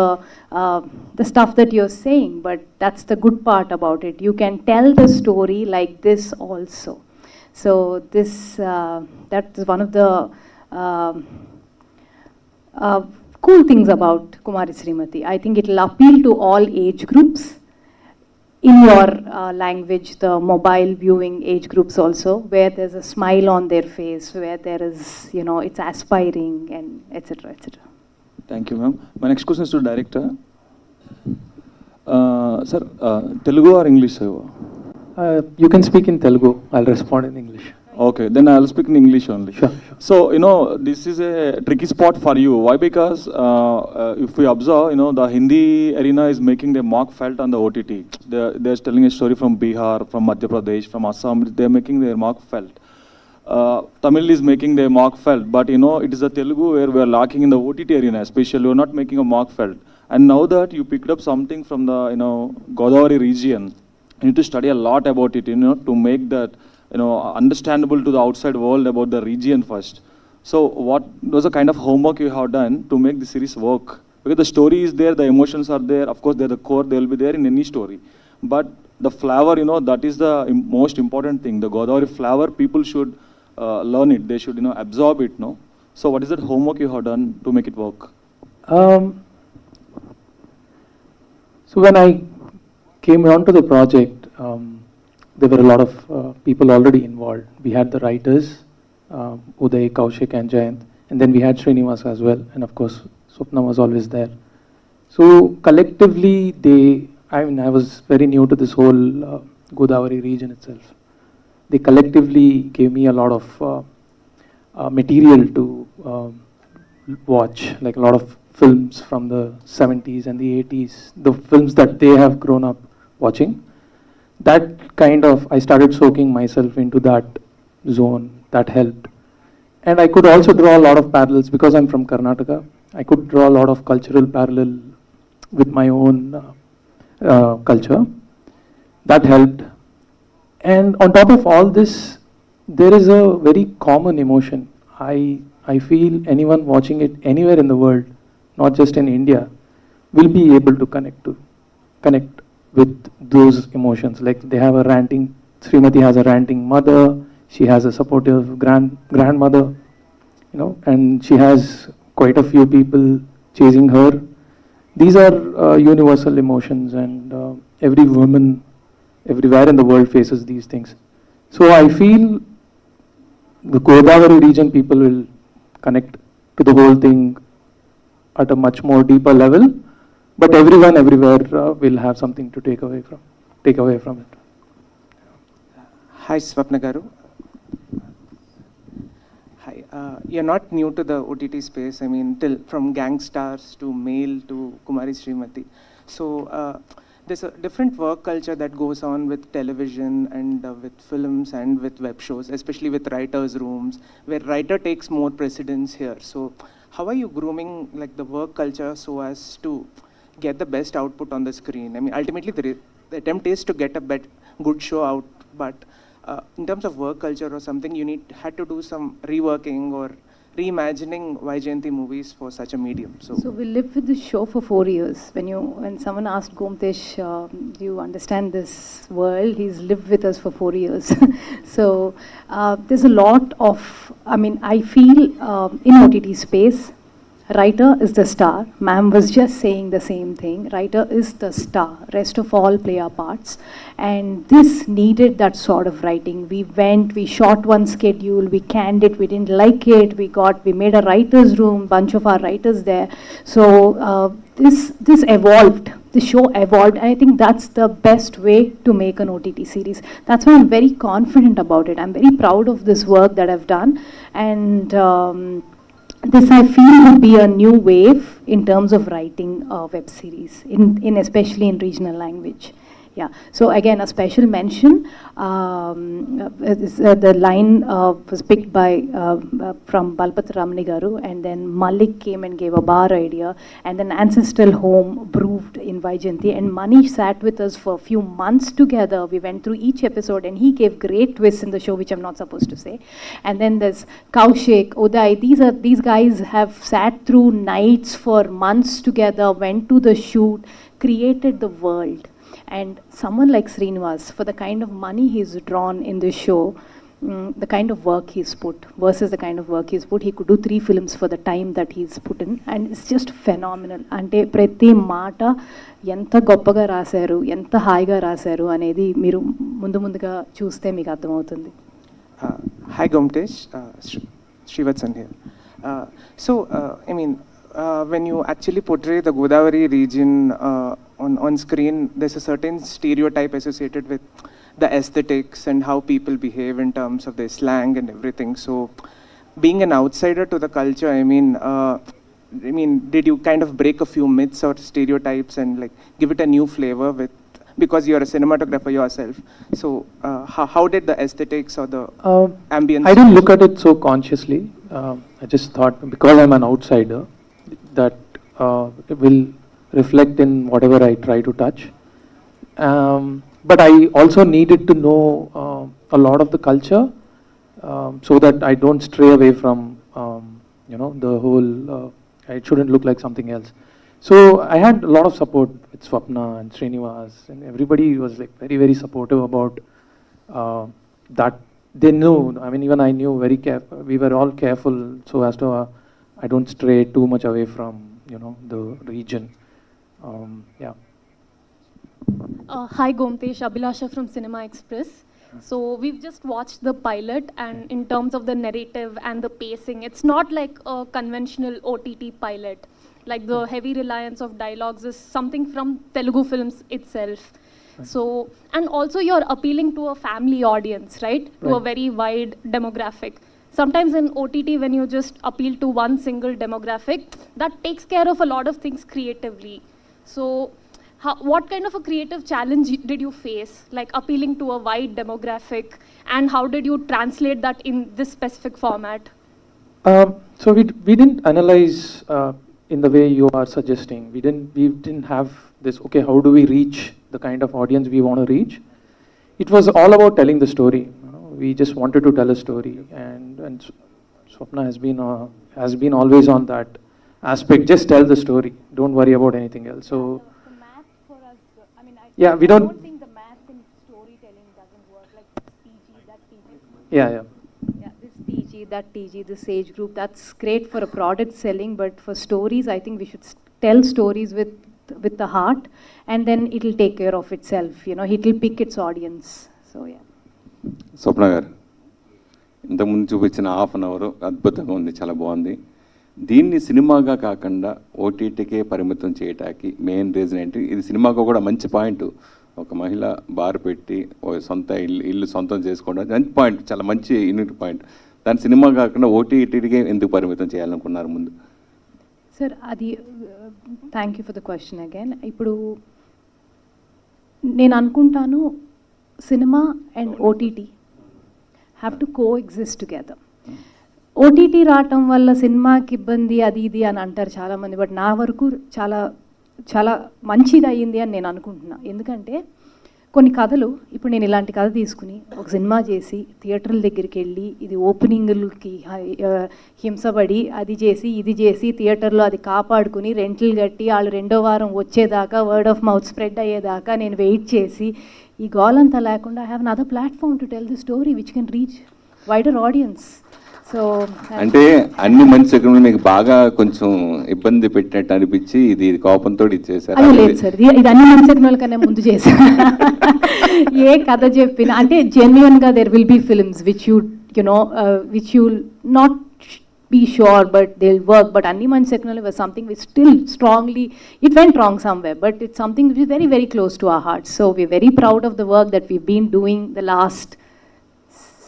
stuff that you're saying, but that's the good part about it. You can tell the story like this also. So this that is one of the cool things about Kumari Srimathi. I think it will appeal to all age groups. In your language, the mobile viewing age groups also, where there's a smile on their face, where there is, you know, it's aspiring, and etc. etc. Thank you, ma'am. My next question is to director. Sir, Telugu or English, sir? You can speak in Telugu. I'll respond in English. Okay, then I'll speak in English only. Sure. So, you know, this is a tricky spot for you. Why? Because if we observe, you know, the Hindi arena is making their mark felt on the OTT. They're telling a story from Bihar, from Madhya Pradesh, from Assam. They're making their mark felt. Tamil is making their mark felt. But, you know, it is the Telugu where we are lacking in the OTT arena, especially. We're not making a mark felt. And now that you picked up something from the, you know, Godavari region, you need to study a lot about it, you know, to make that, you know, understandable to the outside world about the region first. So what was the kind of homework you have done to make the series work? Because the story is there, the emotions are there, of course they're the core, they will be there in any story. But the flavor, you know, that is the most important thing. The Godavari flavor, people should learn it, they should, you know, absorb it, no? So what is that homework you have done to make it work? So when I came onto the project, there were a lot of people already involved. We had the writers, Uday, Kaushik and Jayant, and then we had Srinivas as well, and of course Swapna was always there. So collectively I was very new to this whole Godavari region itself. They collectively gave me a lot of material to watch, like a lot of films from the 70s and the 80s, the films that they have grown up watching. That kind of, I started soaking myself into that zone. That helped. And I could also draw a lot of parallels because I'm from Karnataka. I could draw a lot of cultural parallel with my own culture. That helped. And on top of all this, there is a very common emotion. I feel anyone watching it anywhere in the world, not just in India, will be able to connect with those emotions. Like they have a ranting, Srimathi has a ranting mother, she has a supportive grandmother, you know, and she has quite a few people chasing her. These are universal emotions, and every woman everywhere in the world faces these things. So I feel the Godavari region people will connect to the whole thing at a much more deeper level. But everyone everywhere will have something to take away from it. Hi, Swapna Garu. Hi. You're not new to the OTT space. I mean, from Gangstars to Mail to Kumari Srimathi. So there's a different work culture that goes on with television and with films and with web shows, especially with writers' rooms, where writer takes more precedence here. So how are you grooming like the work culture so as to get the best output on the screen? I mean, ultimately the attempt is to get a good show out, but in terms of work culture or something, you had to do some reworking or reimagining Vaijayanti movies for such a medium. So we lived with this show for 4 years. When someone asked Gomtesh, do you understand this world? He's lived with us for 4 years. So there's a lot of, I mean, I feel in OTT space, writer is the star. Ma'am was just saying the same thing. Writer is the star. Rest of all play our parts. And this needed that sort of writing. We shot one schedule, we canned it, we didn't like it, we made a writer's room, bunch of our writers there. So this evolved the show evolved, and I think that's the best way to make an OTT series. That's why I'm very confident about it. I'm very proud of this work that I've done, and this I feel would be a new wave in terms of writing a web series, in especially in regional language. Yeah. So again, a special mention. The line was picked by from Balpat Ramani Garu, and then Malik came and gave a bar idea, and then Ancestral Home brewed in Vaijanti, and Manish sat with us for a few months together. We went through each episode, and he gave great twists in the show, which I'm not supposed to say. And then there's Kaushik, Uday. These guys have sat through nights for months together, went to the shoot, created the world. And someone like Srinivas, for the kind of money he's drawn in this show, the kind of work he's put versus the kind of work he's put, he could do 3 films for the time that he's put in, and it's just phenomenal. Ante prati maata enta goppaga rasaru, enta haiga rasaru anedi meeru munduga chuste meeku ardhamautundi. Hi Gomtesh, Srivatsan here. I mean, when you actually portray the Godavari region on screen, there's a certain stereotype associated with the aesthetics and how people behave in terms of their slang and everything. So, being an outsider to the culture, I mean, did you kind of break a few myths or stereotypes and like give it a new flavor with, because you're a cinematographer yourself? So, how did the aesthetics or the ambience? I didn't look at it so consciously. I just thought, because I'm an outsider, that it will reflect in whatever I try to touch. But I also needed to know a lot of the culture, so that I don't stray away from, the whole, it shouldn't look like something else. So I had a lot of support with Swapna and Srinivas, and everybody was like very, very supportive about that. They knew, I mean, even I knew very careful, we were all careful so as to, I don't stray too much away from, the region. Yeah. Hi Gomtesh, Abhilasha from Cinema Express. So we've just watched the pilot, and in terms of the narrative and the pacing, it's not like a conventional OTT pilot. Like the heavy reliance of dialogues is something from Telugu films itself. So, and also you're appealing to a family audience, right? To a very wide demographic. Sometimes in OTT, when you just appeal to one single demographic, that takes care of a lot of things creatively. So, what kind of a creative challenge did you face, like appealing to a wide demographic, and how did you translate that in this specific format? So we didn't analyze in the way you are suggesting. We didn't have this, okay, how do we reach the kind of audience we want to reach? It was all about telling the story. We just wanted to tell a story, and Swapna has been always on that aspect. Just tell the story. Don't worry about anything else. So The math for us, I mean, I don't think the math in storytelling doesn't work. Like this TG, that TG. Yeah, This TG, that TG, this age group, that's great for a product selling, but for stories, I think we should tell stories with the heart, and then it'll take care of itself. It'll pick its audience. So yeah. స్వప్న గారు, ఇంతకుముందు చూపించిన half an hour అద్భుతంగా ఉంది, చాలా బాగుంది. దీన్ని సినిమాగా కాకుండా ఓటీటీకే పరిమితం చేయటానికి మెయిన్ రీజన్ ఏంటి? ఇది సినిమాగా కూడా మంచి పాయింట్. ఒక మహిళ బార్ పెట్టి సొంత ఇల్లు సొంతం చేసుకోవడం మంచి పాయింట్, చాలా మంచి యూనిక్ పాయింట్. దాని సినిమా కాకుండా ఓటీటీకే ఎందుకు పరిమితం చేయాలనుకున్నారు ముందు? సార్, అది thank you for the question again. ఇప్పుడు నేను అనుకుంటాను cinema and OTT have to coexist together. OTT రావటం వల్ల సినిమాకి ఇబ్బంది అది ఇది అని అంటారు చాలామంది, బట్ నా వరకు చాలా చాలా మంచిది అయ్యింది అని నేను అనుకుంటున్నా. ఎందుకంటే కొన్ని కథలు, ఇప్పుడు నేను ఇలాంటి కథ తీసుకుని ఒక సినిమా చేసి థియేటర్ల దగ్గరికి వెళ్ళి ఇది ఓపెనింగ్లకి హింసపడి అది చేసి ఇది చేసి థియేటర్లో అది కాపాడుకుని రెంట్లు కట్టి వాళ్ళు 2వ వారం వచ్చేదాకా వర్డ్ ఆఫ్ మౌత్ స్ప్రెడ్ అయ్యేదాకా నేను వెయిట్ చేసి ఈ గోలంతా లేకుండా I have another platform to tell the story which can reach wider audience. So అంటే అన్ని మంచి సినిమాలు మీకు బాగా కొంచెం ఇబ్బంది పెట్టినట్టు అనిపించి ఇది కోపంతో ఇచ్చేసారు? లేదు సార్, ఇది అన్ని మంచి సినిమాల కన్నా ముందు చేశాను. ఏ కథ చెప్పినా అంటే జెన్యున్గా there will be films which you not be sure, but they'll work. But Anni Manchaknali was something we still strongly, it went wrong somewhere, but it's something which is very, very close to our hearts. So we're very proud of the work that we've been doing the last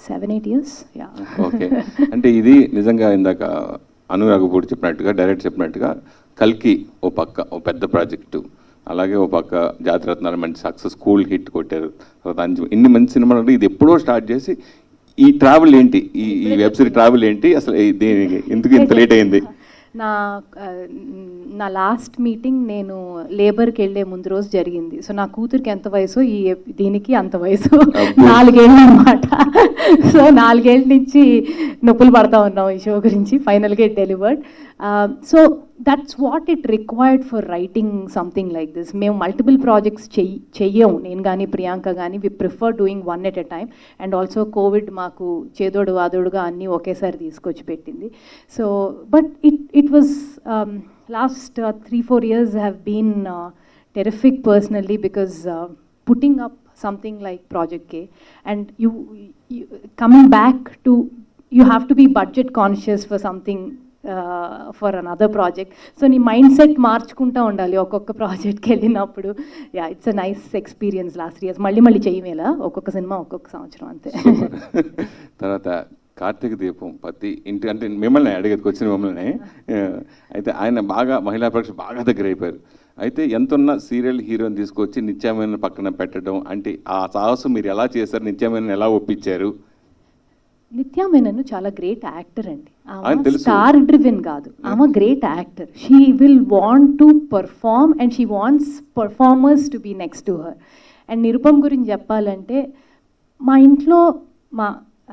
7-8 years. Yeah. Okay, అంటే ఇది నిజంగా ఇందాక అనురాగపూడి చెప్పినట్టుగా, direct చెప్పినట్టుగా కల్కి ఓ పక్క ఓ పెద్ద project, అలాగే ఓ పక్క జాతిరత్నాలు మంచి సక్సెస్, కూల్ హిట్ కొట్టారు. తర్వాత ఇన్ని మంచి సినిమాలు, ఇది ఎప్పుడో స్టార్ట్ చేసి ఈ ట్రావెల్ ఏంటి, ఈ వెబ్ సిరీస్ ట్రావెల్ ఏంటి, అసలు దీనికి ఎందుకు ఇంత లేట్ అయింది? నా లాస్ట్ మీటింగ్ నేను లేబర్కి వెళ్ళే ముందు రోజు జరిగింది. సో నా కూతురికి ఎంత వయసు, దీనికి అంత వయసు, 4 ఏళ్ళు అనమాట. సో 4 ఏళ్ళ నుంచి నొప్పులు పడతా ఉన్నాం ఈ షో గురించి. ఫైనల్గా it delivered. So that's what it required for writing something like this. మేము మల్టిపుల్ ప్రాజెక్ట్స్ చెయ్యము, నేను కానీ ప్రియాంక కానీ. We prefer doing one at a time. And also Covid మాకు చేదోడు వాదోడుగా అన్నీ ఒకేసారి తీసుకొచ్చి పెట్టింది. So but it was last 3-4 years have been terrific personally, because putting up something like Project K, and you coming back to, you have to be budget conscious for something, for another project. So నీ mind set మార్చుకుంటూ ఉండాలి ఒక్కొక్క ప్రాజెక్ట్కి వెళ్ళినప్పుడు. Yeah, it's a nice experience. Last 3 years మళ్ళీ చెయ్యమేలా, ఒక్కొక్క cinema ఒక్కొక్క సంవత్సరం అంతే. తర్వాత కార్తీక దీపం పతి ఇంటి, అంటే మిమ్మల్ని అడిగేది వచ్చిన మిమ్మల్ని. అయితే ఆయన బాగా మహిళా ప్రేక్షకులు బాగా దగ్గర అయిపోయారు. అయితే ఎంతున్న సీరియల్ హీరోని తీసుకొచ్చి నిత్యమైన పక్కన పెట్టడం, అంటే ఆ సాహసం మీరు ఎలా చేశారు, నిత్యమైన ఎలా ఒప్పించారు? నిత్యా మేనన్ చాలా గ్రేట్ యాక్టర్ అండి. ఆమె స్టార్ డ్రివెన్ కాదు, ఆమె great actor. She will want to perform and she wants performers to be next to her. And Nirupam గురించి చెప్పాలంటే, మా ఇంట్లో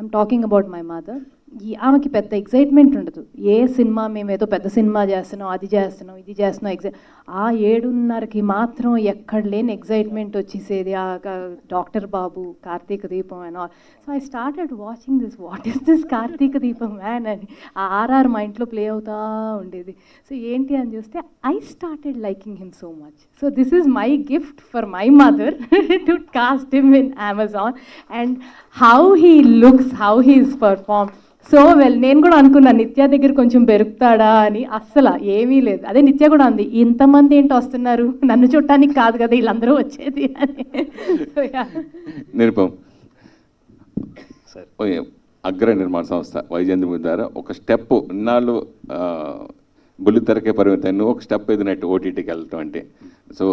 I'm talking about my mother, ఆమెకి పెద్ద ఎగ్జైట్మెంట్ ఉండదు. ఏ సినిమా మేము ఏదో పెద్ద సినిమా చేస్తున్నాం, అది చేస్తున్నాం, ఇది చేస్తున్నాం, ఆ 7:30కి మాత్రం ఎక్కడ లేని ఎగ్జైట్మెంట్ వచ్చేసేది. ఆ doctor Babu, Karthika Deepam and all. So I started watching this, what is this Karthika Deepam man అని. ఆ ఆర్ఆర్ మా ఇంట్లో ప్లే అవుతా ఉండేది. సో ఏంటి అని చూస్తే I started liking him so much. So this is my gift for my mother to cost him in Amazon. And how he looks, how he is perform so well. నేను కూడా అనుకున్నా నిత్య దగ్గర కొంచెం పెరుగుతాడా అని. అస్సలు ఏమీ లేదు. అదే నిత్య కూడా అంది, ఇంతమంది ఏంటో వస్తున్నారు, నన్ను చూడటానికి కాదు కదా వీళ్ళందరూ వచ్చేది అని. నిరుపం, అగ్ర నిర్మాణ సంస్థ వైజయంతి ద్వారా ఒక స్టెప్, ఇన్నాళ్ళు బుల్లితెరకే పరిమితం, ఒక స్టెప్ ఎదినట్టు ఓటీటీకి వెళ్ళటం అంటే. సో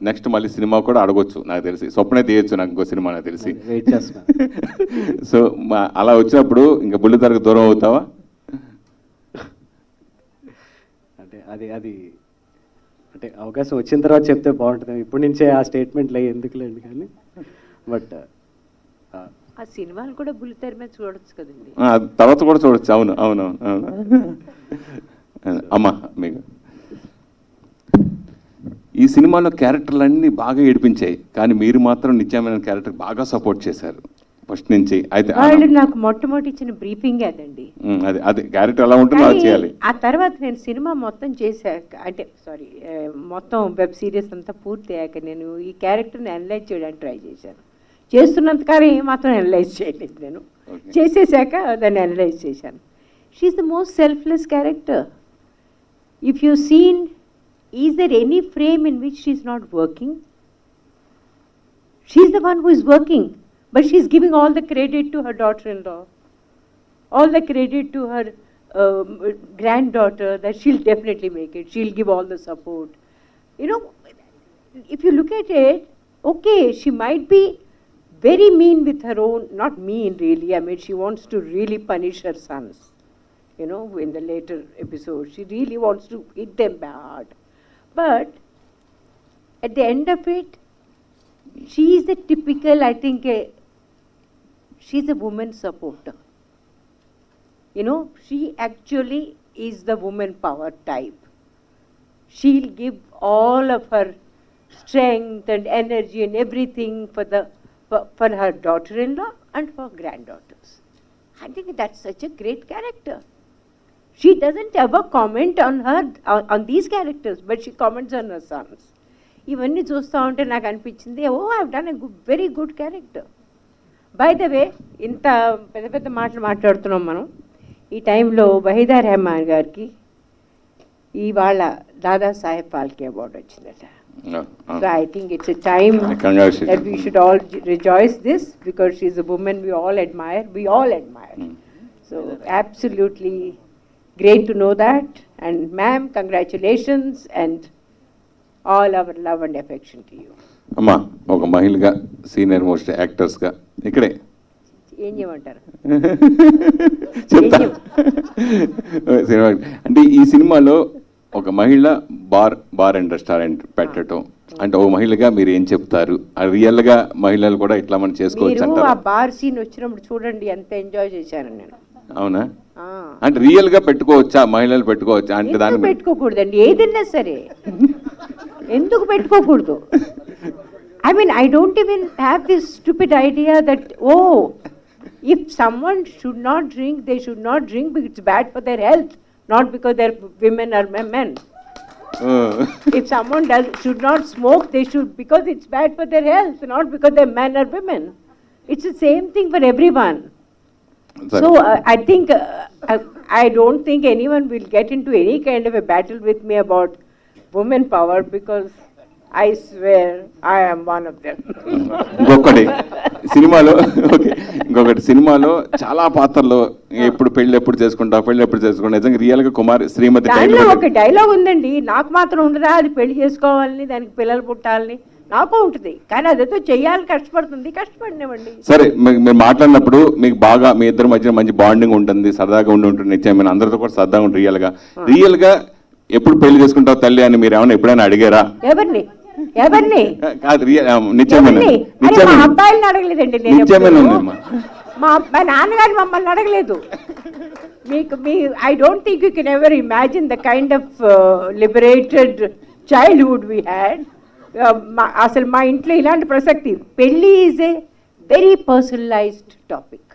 నెక్స్ట్ మళ్ళీ సినిమా కూడా అడగొచ్చు నాకు తెలిసి, స్వప్నే తీయచ్చు నాకు ఇంకో సినిమా నాకు తెలిసి. సో అలా వచ్చినప్పుడు ఇంకా బుల్లితెరకు దూరం అవుతావా? అంటే అది అంటే అవకాశం వచ్చిన తర్వాత చెప్తే బాగుంటుంది. ఇప్పటి నుంచే ఆ స్టేట్మెంట్లు ఎందుకులేండి కానీ. బట్ ఆ సినిమాలు కూడా బుల్లితెర మీద చూడొచ్చు కదండి, తర్వాత కూడా చూడొచ్చు. అవును అవును అవును. అమ్మా, మీకు ఈ సినిమాలో క్యారెక్టర్లన్నీ బాగా ఏడిపించాయి, కానీ మీరు మాత్రం నిత్యమైన క్యారెక్టర్ బాగా సపోర్ట్ చేశారు ఫస్ట్ నుంచి. అయితే వాళ్ళు నాకు మొట్టమొదటి ఇచ్చిన బ్రీఫింగ్ అదండి. అది క్యారెక్టర్ ఎలా ఉంటుందో అది చేయాలి. ఆ తర్వాత నేను సినిమా మొత్తం చేశాక, అంటే సారీ మొత్తం వెబ్ సిరీస్ అంతా పూర్తి అయ్యాక నేను ఈ క్యారెక్టర్ని అనలైజ్ చేయడానికి ట్రై చేశాను. చేస్తున్నంతకాలం ఏమాత్రం అనలైజ్ చేయలేదు నేను. చేసేసాక దాన్ని అనలైజ్ చేశాను. She's the most selfless character. If you seen, is there any frame in which she is not working? She is the one who is working, but she is giving all the credit to her daughter-in-law, all the credit to her granddaughter, that she'll definitely make it, she'll give all the support. You know, if you look at it, okay, she might be very mean with her own, not mean really, I mean she wants to really punish her sons, you know, in the later episodes, she really wants to hit them bad. But at the end of it, she is the typical, I think, she's a woman supporter. You know, she actually is the woman power type. She'll give all of her strength and energy and everything for her daughter-in-law and for granddaughters. I think that's such a great character. She doesn't ever comment on these characters, but she comments on her sons. ఇవన్నీ చూస్తూ ఉంటే నాకు అనిపించింది, oh I've done a very good character. By the way, ఇంత పెద్ద పెద్ద మాటలు మాట్లాడుతున్నాం మనం. ఈ టైంలో వహీదా రెహమాన్ గారికి ఇవాళ దాదాసాహెబ్ ఫాల్కే అవార్డు వచ్చిందట. So I think it's a time that we should all rejoice this, because she's a woman we all admire. So absolutely great to know that. And ma'am, congratulations and all our love and affection to you. అమ్మా, ఒక మహిళగా senior most యాక్టర్స్గా ఇక్కడే ఏం చేయమంటారు? చెప్తా. Cinema అంటే ఈ సినిమాలో ఒక మహిళ బార్ అండ్ రెస్టారెంట్ పెట్టడం అంటే ఒక మహిళగా మీరు ఏం చెప్తారు? రియల్గా మహిళలు కూడా ఇట్లా మనం చేసుకోవచ్చు మీరు అంటారు? ఆ బార్ సీన్ వచ్చినప్పుడు చూడండి ఎంత ఎంజాయ్ చేశాను నేను. అవునా? అంటే రియల్ గా పెట్టుకోవచ్చా, మహిళలు పెట్టుకోవచ్చా అంటే? దాన్ని పెట్టుకోకూడదండి ఏదైనా సరే. ఎందుకు పెట్టుకోకూడదు? I mean, I don't even have this stupid idea that, oh, if someone should not drink, they should not drink because it's bad for their health, not because they're women or men. If someone should not smoke, they should, because it's bad for their health, not because they're men or women. It's the same thing for everyone. So I think, I don't think anyone will get into any kind of a battle with me about women power, because I swear I am one of them. ఇంకొకటి సినిమాలో చాలా పాత్రలు ఎప్పుడు పెళ్లి ఎప్పుడు చేసుకుంటా నిజంగా real గా కుమారి శ్రీమతి దానిలో ఒక డైలాగ్ ఉందండి, నాకు మాత్రం ఉండదా అది పెళ్లి చేసుకోవాలని, దానికి పిల్లలు పుట్టాలని. నాకు ఉంటుంది, కానీ అదేదో చెయ్యాలి, కష్టపడినవ్వండి. సరే, మీరు మాట్లాడినప్పుడు మీకు బాగా మీ ఇద్దరి మధ్య మంచి బాండింగ్ ఉంటుంది, సరదాగా ఉంటుంది, నిత్యమైన అందరితో కూడా సరదాగా ఉంటుంది. రియల్ గా ఎప్పుడు పెళ్లి చేసుకుంటావు తల్లి అని మీరు ఏమైనా ఎప్పుడైనా అడిగారా? ఎవరిని కాదు, నిత్యమైన అబ్బాయిలను అడగలేదండి నేను. మా నాన్నగారు మమ్మల్ని అడగలేదు. I don't think you can ever imagine the kind of liberated childhood we had. అసలు మా ఇంట్లో ఇలాంటి ప్రసక్తి, పెళ్ళి is a very personalised topic.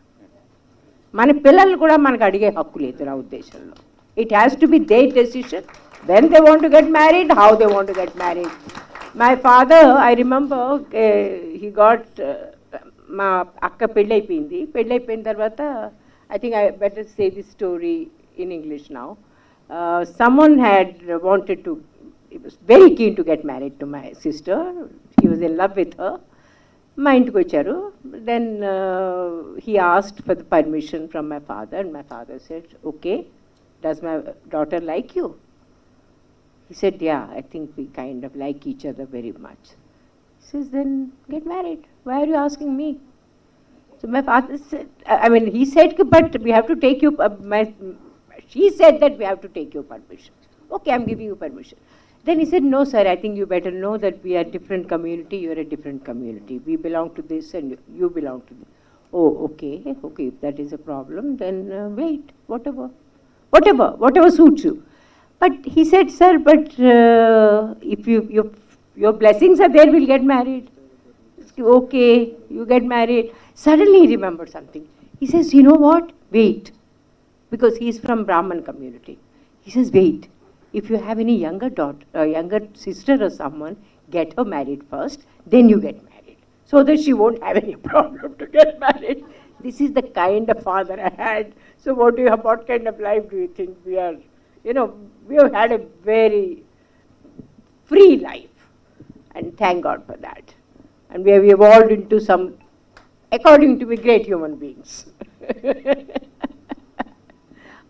మన పిల్లల్ని కూడా మనకు అడిగే హక్కు లేదు నా ఉద్దేశంలో. It has to be their decision when they want to get married, how they want to get married. My father, I remember, he got మా అక్క పెళ్ళి అయిపోయిన తర్వాత, I think I better say this story in English now. Someone had wanted to, he was very keen to get married to my sister. He was in love with her. మా ఇంటికి వచ్చారు. Then he asked for the permission from my father, and my father said, okay, does my daughter like you? He said, yeah, I think we kind of like each other very much. He says, then get married. Why are you asking me? So my father said, he said, but we have to take you, she said that we have to take your permission. Okay, I'm giving you permission. Then he said, no sir, I think you better know that we are different community, you are a different community. We belong to this and you belong to this. Oh, okay, if that is a problem, then wait, whatever suits you. But he said, sir, but if your blessings are there, we'll get married. Okay, you get married. Suddenly he remembered something. He says, you know what? Wait. Because he's from Brahman community. He says, wait. If you have any younger sister or someone, get her married first, then you get married. So that she won't have any problem to get married. This is the kind of father I had. So what kind of life do you think we are? We have had a very free life, and thank God for that. And we have evolved into some, according to me, great human beings.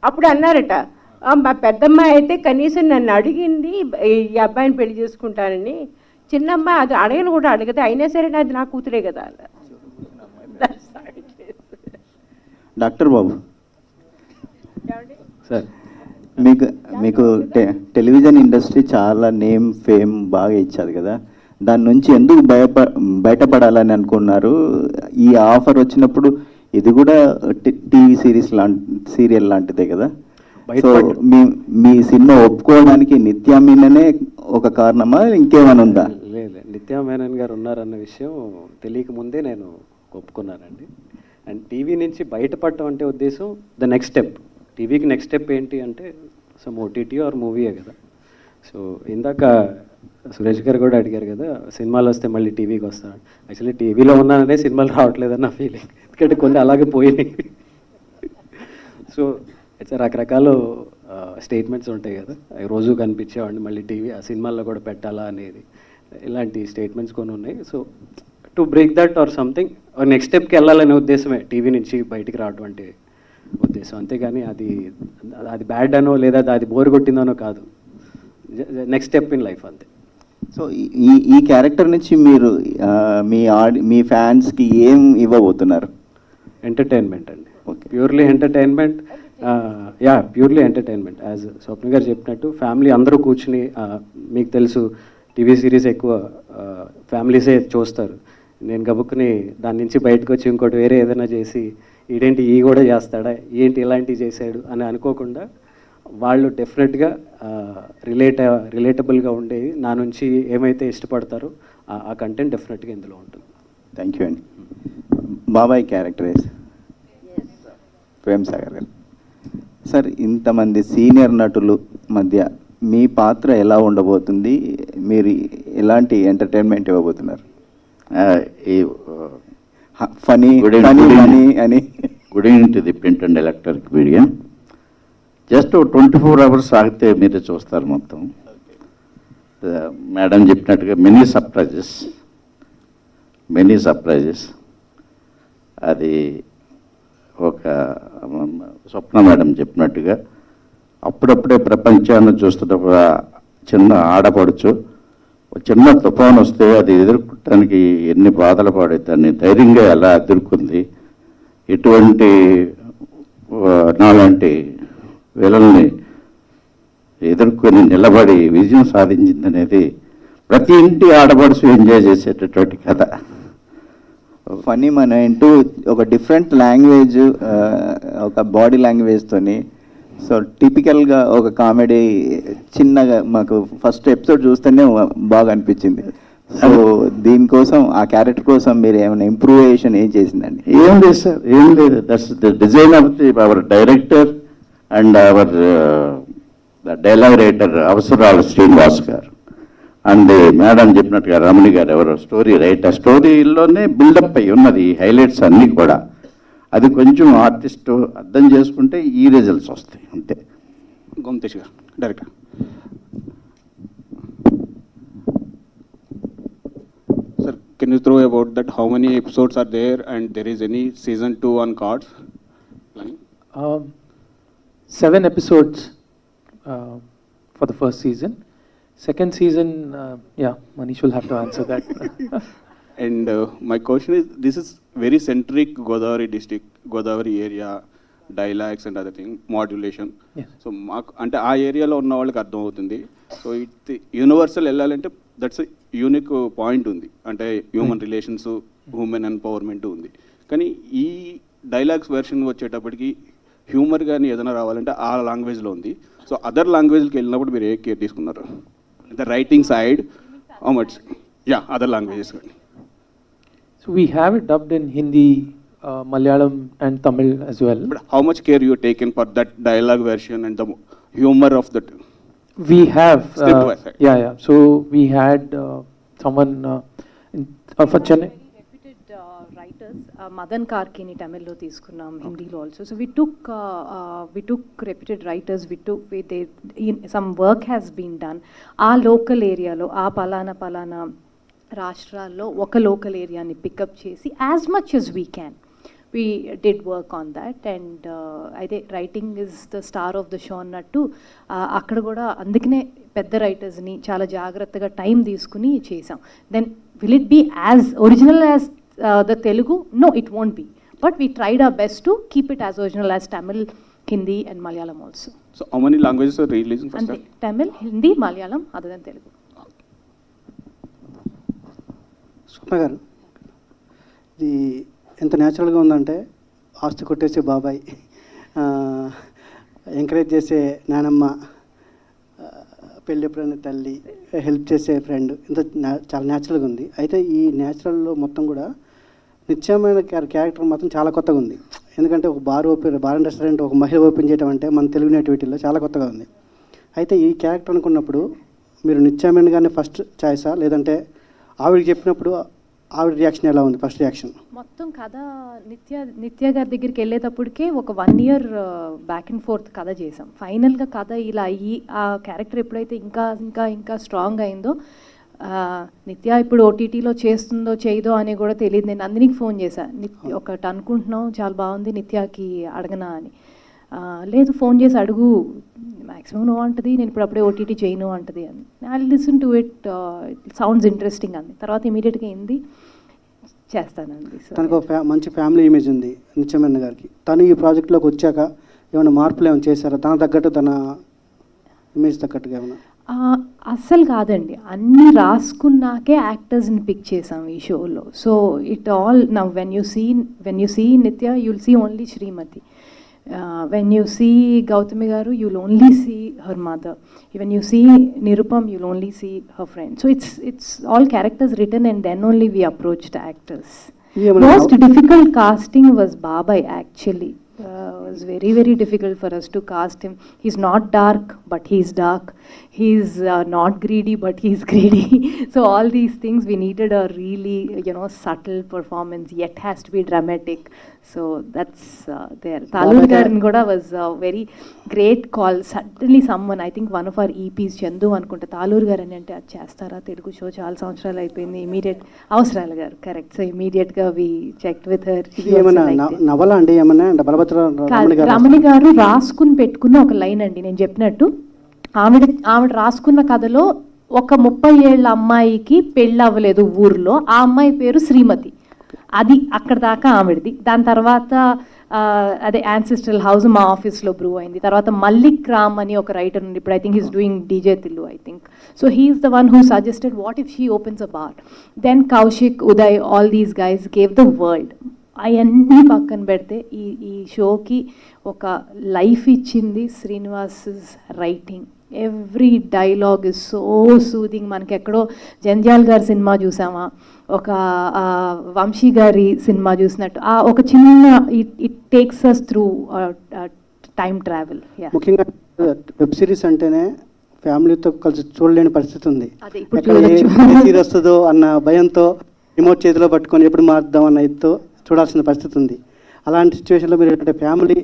అప్పుడు అన్నారట, మా పెద్దమ్మాయి అయితే కనీసం నన్ను అడిగింది ఈ అబ్బాయిని పెళ్లి చేసుకుంటానని. చిన్నమ్మాయి అది అడగను కూడా అడగదు, అయినా సరే అది నా కూతురే కదా. డాక్టర్ బాబు సార్, మీకు టెలివిజన్ ఇండస్ట్రీ చాలా నేమ్ ఫేమ్ బాగా ఇచ్చారు కదా, దాని నుంచి ఎందుకు బయటపడాలని అనుకున్నారు? ఈ ఆఫర్ వచ్చినప్పుడు ఇది కూడా టీవీ సీరియల్ లాంటిదే కదా, సో మీ సినిమా ఒప్పుకోవడానికి నిత్యా మీననే ఒక కారణమా, ఇంకేమైనా ఉందా? లేదు, నిత్యా మేనన్ గారు ఉన్నారన్న విషయం తెలియక ముందే నేను ఒప్పుకున్నానండి. అండ్ టీవీ నుంచి బయటపడటం అంటే ఉద్దేశం ద నెక్స్ట్ స్టెప్. టీవీకి నెక్స్ట్ స్టెప్ ఏంటి అంటే సమ్ ఓటీటీ ఆర్ మూవీయే కదా. సో ఇందాక సురేష్ గారు కూడా అడిగారు కదా, సినిమాలు వస్తే మళ్ళీ టీవీకి వస్తాను. యాక్చువల్లీ టీవీలో ఉన్నాననే సినిమాలు రావట్లేదని నా ఫీలింగ్, ఎందుకంటే కొన్ని అలాగే పోయినాయి. సో ఇట్స్ రకరకాల స్టేట్మెంట్స్ ఉంటాయి కదా, అవి రోజు కనిపించేవాడిని, మళ్ళీ టీవీ ఆ సినిమాల్లో కూడా పెట్టాలా అనేది, ఇలాంటి స్టేట్మెంట్స్ కొన్ని ఉన్నాయి. So to break that or something next స్టెప్కి వెళ్ళాలనే ఉద్దేశమే టీవీ నుంచి బయటికి రావటువంటి ఉద్దేశం, అంతేగాని అది బ్యాడ్ అనో లేదా అది బోర్ కొట్టిందనో కాదు, నెక్స్ట్ స్టెప్ ఇన్ లైఫ్ అంతే. సో ఈ క్యారెక్టర్ నుంచి మీరు మీ ఫ్యాన్స్కి ఏం ఇవ్వబోతున్నారు? ఎంటర్టైన్మెంట్ అండి, purely entertainment. Purely entertainment. As Swapna garu చెప్పినట్టు ఫ్యామిలీ అందరూ కూర్చుని, మీకు తెలుసు టీవీ సిరీస్ ఎక్కువ ఫ్యామిలీసే చూస్తారు. నేను గబుక్కుని దాని నుంచి బయటకు వచ్చి ఇంకోటి వేరే ఏదైనా చేసి ఈడేంటి ఈ కూడా చేస్తాడా, ఏంటి ఇలాంటివి చేశాడు అని అనుకోకుండా వాళ్ళు డెఫినెట్గా రిలేటబుల్గా ఉండేవి నా నుంచి ఏమైతే ఇష్టపడతారో ఆ కంటెంట్ డెఫినెట్గా ఇందులో ఉంటుంది. థ్యాంక్ యూ అండి. బాబాయ్ క్యారెక్టరైజ్ ప్రేమ్ సాగర్ గారు. సార్, ఇంతమంది సీనియర్ నటులు మధ్య మీ పాత్ర ఎలా ఉండబోతుంది? మీరు ఎలాంటి ఎంటర్టైన్మెంట్ ఇవ్వబోతున్నారు? ఫనీ అని. Good evening to the print and electronic media. Just 24 hours ఆగితే మీరే చూస్తారు మొత్తం. మేడం చెప్పినట్టుగా మెనీ సర్ప్రైజెస్. అది ఒక స్వప్న మేడం చెప్పినట్టుగా అప్పుడప్పుడే ప్రపంచాన్ని చూస్తున్న ఒక చిన్న ఆడపడుచు చిన్న తుఫాన్ వస్తే అది ఎదుర్కొనడానికి ఎన్ని బాధలు పడే దాన్ని ధైర్యంగా ఎలా ఎదుర్కొంది, ఎటువంటి నాలాంటి వీళ్ళని ఎదుర్కొని నిలబడి విజయం సాధించింది అనేది ప్రతి ఇంటి ఆడపడుచు ఎంజాయ్ చేసేటటువంటి కథ. ఫనీ మన ఇంటూ ఒక డిఫరెంట్ లాంగ్వేజ్, ఒక బాడీ లాంగ్వేజ్తోని, సో టిపికల్గా ఒక కామెడీ చిన్నగా మాకు ఫస్ట్ ఎపిసోడ్ చూస్తేనే బాగా అనిపించింది. సో దీనికోసం ఆ క్యారెక్టర్ కోసం మీరు ఏమైనా ఇంప్రూవేషన్ ఏం చేసిందండి? ఏం లేదు సార్, ఏం లేదు. That's the design of the hour director and hour dialogue writer అవసరాలు శ్రీనివాస్ గారు అండ్ మేడం చెప్పినట్టుగా రమణి గారు ఎవరో స్టోరీ రైటర్. స్టోరీలోనే బిల్డప్ అయి ఉన్నది హైలైట్స్ అన్నీ కూడా. అది కొంచెం ఆర్టిస్ట్ అర్థం చేసుకుంటే ఈ రిజల్ట్స్ వస్తాయి అంతే. గోమతేష్ గారు director. Sir, can you throw about that how many episodes are there and there is any season 2 on cards? 7 episodes for the first season. Second season, Manish will have to answer that. And my question is, this is very centric Godavari district, Godavari area, dialects and other thing, modulation. Yes. So మాకు అంటే ఆ ఏరియాలో ఉన్న వాళ్ళకి అర్థం అవుతుంది. So it universal వెళ్ళాలంటే that's unique point ఉంది, అంటే హ్యూమన్ రిలేషన్స్, హ్యూమన్ ఎంపవర్మెంట్ ఉంది. కానీ ఈ డైలాగ్స్ వెర్షన్ వచ్చేటప్పటికి హ్యూమర్ కానీ ఏదైనా రావాలంటే ఆ లాంగ్వేజ్లో ఉంది. సో అదర్ లాంగ్వేజ్కి వెళ్ళినప్పుడు మీరు ఏ కేర్ తీసుకున్నారు? The writing side how much? Other languages కానీ. So we have it dubbed in Hindi, Malayalam and Tamil as well. But how much care you taken for that dialogue version and the humor of that? We have. Step by step. So we had someone for Chennai. Writers, Madan Karkini Tamillo తీసుకున్నాం, హిందీలో also. So we took reputed writers, some work has been done. ఆ local ఏరియాలో ఆ పలానా రాష్ట్రాల్లో ఒక local ఏరియాని pickup చేసి as much as we can we did work on that. And అయితే writing is the star of the show అన్నట్టు అక్కడ కూడా అందుకనే పెద్ద రైటర్స్ని చాలా జాగ్రత్తగా టైం తీసుకుని చేసాం. Then will it be as original as the Telugu? No, it won't be. But we tried our best to keep it as original as Tamil, Hindi and Malayalam also. So how many languages are releasing first time? Tamil, Hindi, Malayalam, other than Telugu. స్వప్న గారు, ఇది ఎంత న్యాచురల్గా ఉందంటే ఆస్తి కొట్టేసే బాబాయ్, encourage చేసే నానమ్మ, పెళ్ళెప్పుడైన తల్లి, హెల్ప్ చేసే ఫ్రెండ్, ఇంత చాలా న్యాచురల్గా ఉంది. అయితే ఈ న్యాచురల్లో మొత్తం కూడా నిత్యమైన క్యారెక్టర్ మాత్రం చాలా కొత్తగా ఉంది. ఎందుకంటే ఒక బార్ అండ్ రెస్టారెంట్ ఒక మహిళ ఓపెన్ చేయడం అంటే మన తెలుగు నేటివిటీలో చాలా కొత్తగా ఉంది. అయితే ఈ క్యారెక్టర్ అనుకున్నప్పుడు మీరు నిత్యమైన కానీ ఫస్ట్ చాయిసా, లేదంటే ఆవిడకి చెప్పినప్పుడు ఆవిడ రియాక్షన్ ఎలా ఉంది, ఫస్ట్ రియాక్షన్? మొత్తం కథ నిత్య గారి దగ్గరికి వెళ్ళేటప్పటికే ఒక 1 year బ్యాక్ అండ్ ఫోర్త్ కథ చేసాం. ఫైనల్గా కథ ఇలా అయ్యి ఆ క్యారెక్టర్ ఎప్పుడైతే ఇంకా ఇంకా ఇంకా స్ట్రాంగ్ అయిందో, నిత్య ఇప్పుడు ఓటీటీలో చేస్తుందో చేయదో అని కూడా తెలియదు. నేను నందినికి ఫోన్ చేశాను, ఒకటి అనుకుంటున్నాం చాలా బాగుంది నిత్యకి అడగనా అని. లేదు ఫోన్ చేసి అడుగు, మ్యాక్సిమం నో అంటది, నేను ఇప్పుడు అప్పుడే ఓటీటీ చేయను అంటది అని. I listen to it, it sounds interesting అంది. తర్వాత ఇమీడియట్గా ఏంది చేస్తానండి. తనకు ఒక మంచి ఫ్యామిలీ ఇమేజ్ ఉంది నిత్యమేనన్ గారికి. తను ఈ ప్రాజెక్ట్లోకి వచ్చాక ఏమైనా మార్పులు ఏమైనా చేశారా, తన తగ్గట్టు, తన ఇమేజ్ తగ్గట్టుగా ఏమైనా? అస్సలు కాదండి, అన్నీ రాసుకున్నాకే యాక్టర్స్ని పిక్ చేసాం ఈ షోలో. So it all now when you see Nitya you'll see only Srimathi. When you see Gautami garu, you'll only see her mother. When you see Nirupam, you'll only see her friend. So it's all characters written, and then only we approached actors. Most difficult casting was Babai actually. It was very, very difficult for us to cast him. He's not dark, but he's dark. He's not greedy, but he's greedy. So all these things we needed a really, subtle performance, yet has to be dramatic. So that's there. Talur Garan Goda was a very great call. Suddenly someone, I think one of our EPs, Chandu anukunta, Talur Garan ante adi chestara Telugu show chaala samvatsaralu ayipindi, immediate avasaralu garu, correct. So immediate ga we checked with her. ఏమన్నా నవల అండి, ఏమన్నా అంటే బలభద్ర రమణి గారు రాసుకుని పెట్టుకున్న ఒక line అండి. నేను చెప్పినట్టు ఆవిడ రాసుకున్న కథలో ఒక 30 ఏళ్ల అమ్మాయికి పెళ్ళి అవ్వలేదు ఊర్లో, ఆ అమ్మాయి పేరు శ్రీమతి. అది అక్కడ దాకా ఆవిడది. దాని తర్వాత అదే యాన్సిస్ట్రల్ హౌస్ మా ఆఫీస్లో బ్రూ అయింది. తర్వాత మల్లిక్ రామ్ అని ఒక రైటర్ ఉంది, ఇప్పుడు I think he's doing DJ Tillu I think. So he's the one who suggested what if she opens a bar. Then Kaushik, Uday, all these guys gave the world. అవన్నీ పక్కన పెడితే ఈ షోకి ఒక లైఫ్ ఇచ్చింది Srinivas writing. Every dialogue is so soothing. మనకి ఎక్కడో జంధ్యాల్ గారి సినిమా చూసామా, ఒక వంశీ గారి సినిమా చూసినట్టు ఒక చిన్న it takes us through time travel. ముఖ్యంగా వెబ్ సిరీస్ అంటేనే ఫ్యామిలీతో కలిసి చూడలేని పరిస్థితి ఉంది. సీరియస్ వస్తుందో అన్న భయంతో రిమోట్ చేతిలో పట్టుకొని ఎప్పుడు మారుద్దాం అన్న ఇదితో చూడాల్సిన పరిస్థితి ఉంది. అలాంటి సిచ్యువేషన్లో మీరు ఏంటంటే ఫ్యామిలీ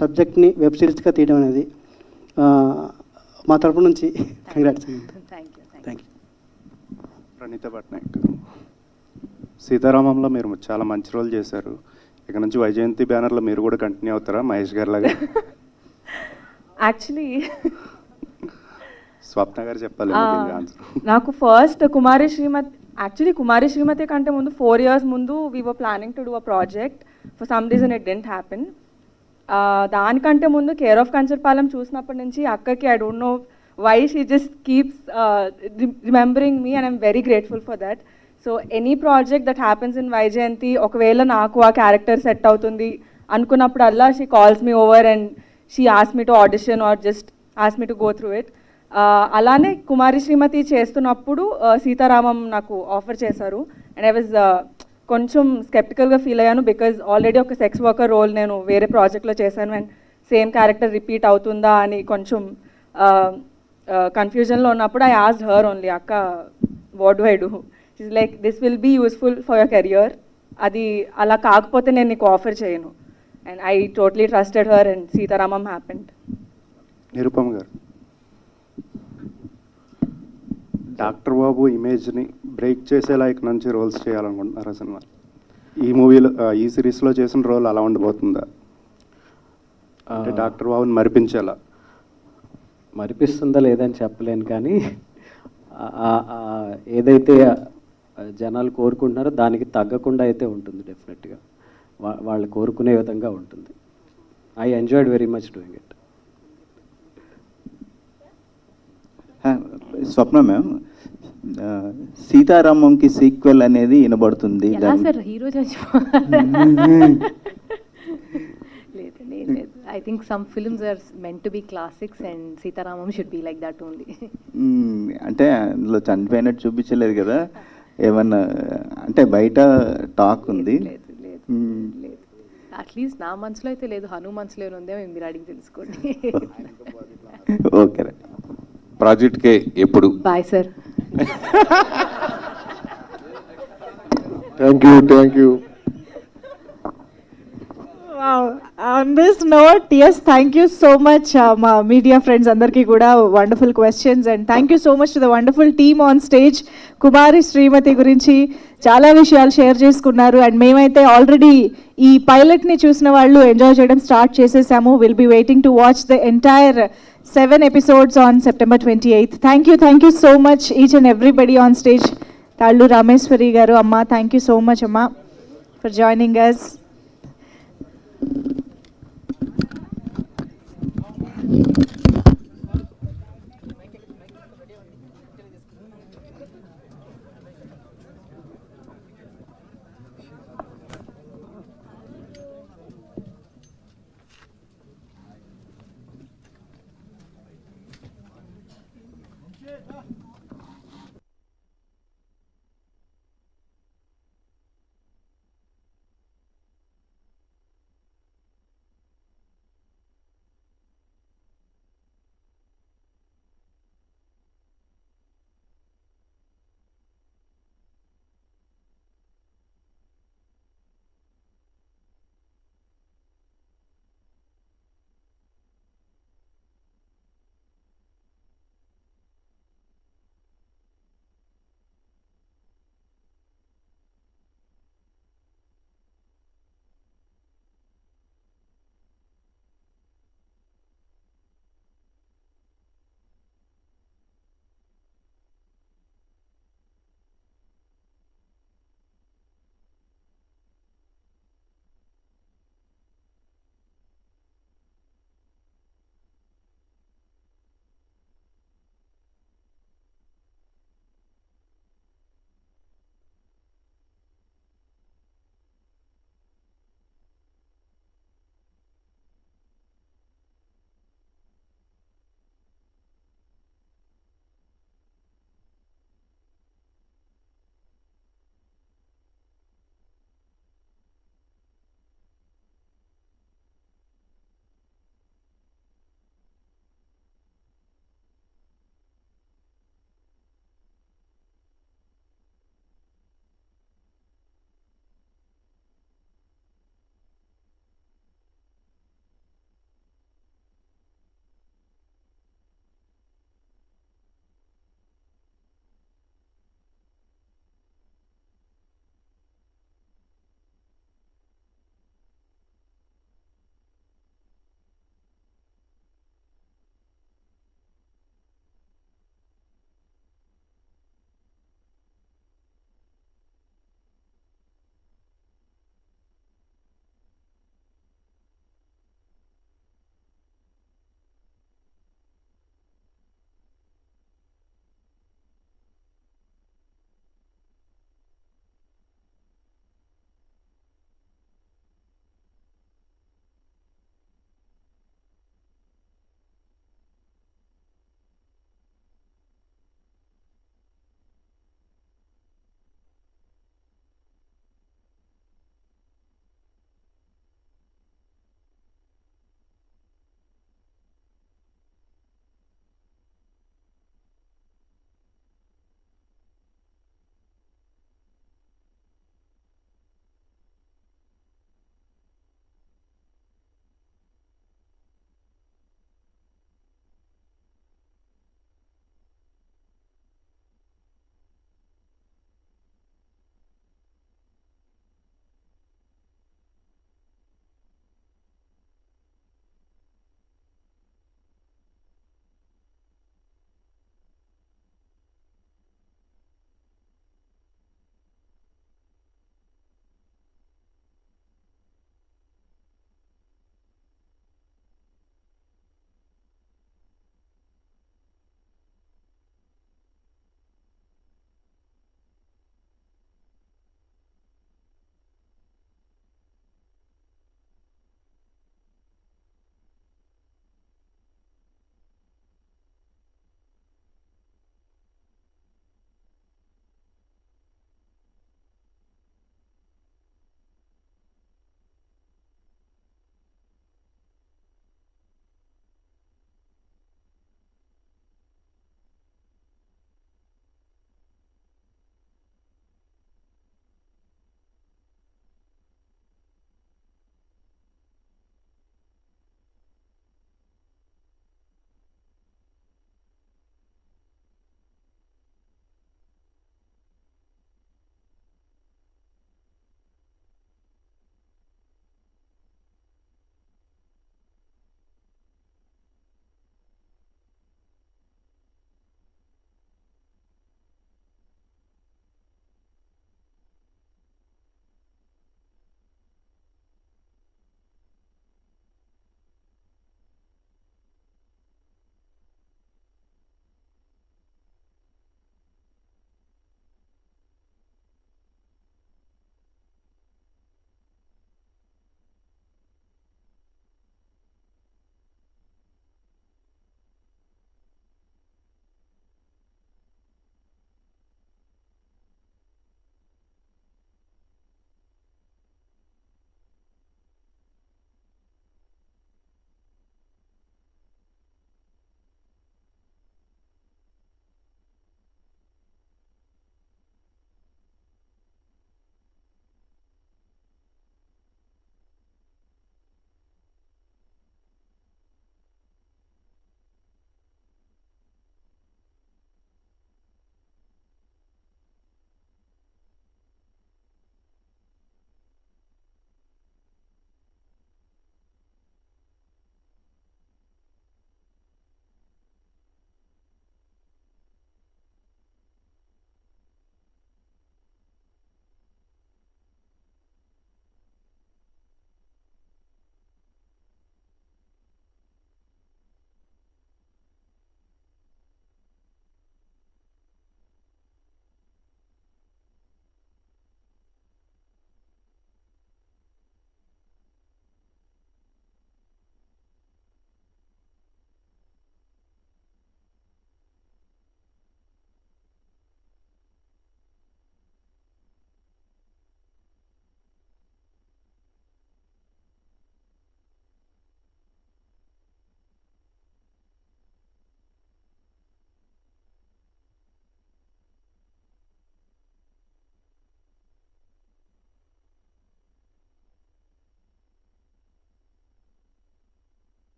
సబ్జెక్ట్ని వెబ్ సిరీస్గా తీయడం అనేది మా తరపు నుంచి congrats. Thank you. Praneetha Patnaik, సీతారామంలో మీరు చాలా మంచి రోల్ చేశారు. ఇక నుంచి వైజయంతి బ్యానర్లో మీరు కూడా కంటిన్యూ అవుతారా మహేష్ గారి లాగా? యాక్చువల్లీ స్వప్న గారు చెప్పాలి నాకు ఫస్ట్ కుమారి శ్రీమతి కంటే ముందు 4 years ముందు we were planning to do a project. For some reason it didn't happen. దానికంటే ముందు కేర్ ఆఫ్ కంచర్పాలెం చూసినప్పటి నుంచి అక్కకి I don't know why she just keeps remembering me and I'm very grateful for that. So any project that happens in Vyjayanthi, ఒకవేళ నాకు ఆ character set అవుతుంది అనుకున్నప్పుడల్లా she calls me over and she ask me to audition or just ask me to go through it. అలానే కుమారి శ్రీమతి చేస్తున్నప్పుడు సీతారామం నాకు offer చేశారు and I was కొంచెం స్కెప్టికల్గా ఫీల్ అయ్యాను, బికాజ్ ఆల్రెడీ ఒక సెక్స్ వర్కర్ రోల్ నేను వేరే ప్రాజెక్ట్లో చేశాను అండ్ సేమ్ క్యారెక్టర్ రిపీట్ అవుతుందా అని కొంచెం కన్ఫ్యూజన్లో ఉన్నప్పుడు ఐ ఆస్క్డ్ హర్ ఓన్లీ, అక్క what do I do? She's like, this will be useful for your career, అది అలా కాకపోతే నేను నీకు ఆఫర్ చేయను. And I totally trusted her and Sita Ramam happened. Nirupam garu, doctor బాబు ఇమేజ్ని బ్రేక్ చేసేలా ఇక నుంచి రోల్స్ చేయాలనుకుంటున్నారు సినిమా. ఈ మూవీలో ఈ సిరీస్లో చేసిన రోల్ అలా ఉండబోతుందా? అంటే డాక్టర్ బాబుని మరిపించేలా. మరిపిస్తుందా లేదని చెప్పలేను, కానీ ఏదైతే జనాలు కోరుకుంటున్నారో దానికి తగ్గకుండా అయితే ఉంటుంది. డెఫినెట్గా వాళ్ళు కోరుకునే విధంగా ఉంటుంది. I enjoyed very much doing it. Swapna ma'am, సీతారామంకి సీక్వెల్ అనేది వినబడుతుంది. Hero I think some films are meant to be classics and Sitaramam should be like that only. అంటే అందులో చనిపోయినట్టు చూపించలేదు కదా, ఏమన్నా అంటే బయట టాక్ ఉంది. అట్లీస్ట్ నా మనసులో అయితే లేదు, హను మనసులో ఉందేమో మీరు అడిగి తెలుసుకోండి. ఓకే, ప్రాజెక్ట్కే ఎప్పుడు? Bye sir. Thank you. Wow. On this note, yes, thank you so much, మా మీడియా ఫ్రెండ్స్ అందరికీ కూడా wonderful questions and thank you so much to the wonderful team on stage. Kumari Srimathi గురించి చాలా విషయాలు షేర్ చేసుకున్నారు అండ్ మేమైతే ఆల్రెడీ ఈ పైలట్ని చూసిన వాళ్ళు ఎంజాయ్ చేయడం స్టార్ట్ చేసేసాము. Will be waiting to watch the entire 7 episodes on September 28th. Thank you so much each and everybody on stage. Tallu Rameswari garu, Amma, thank you so much, Amma, for joining us.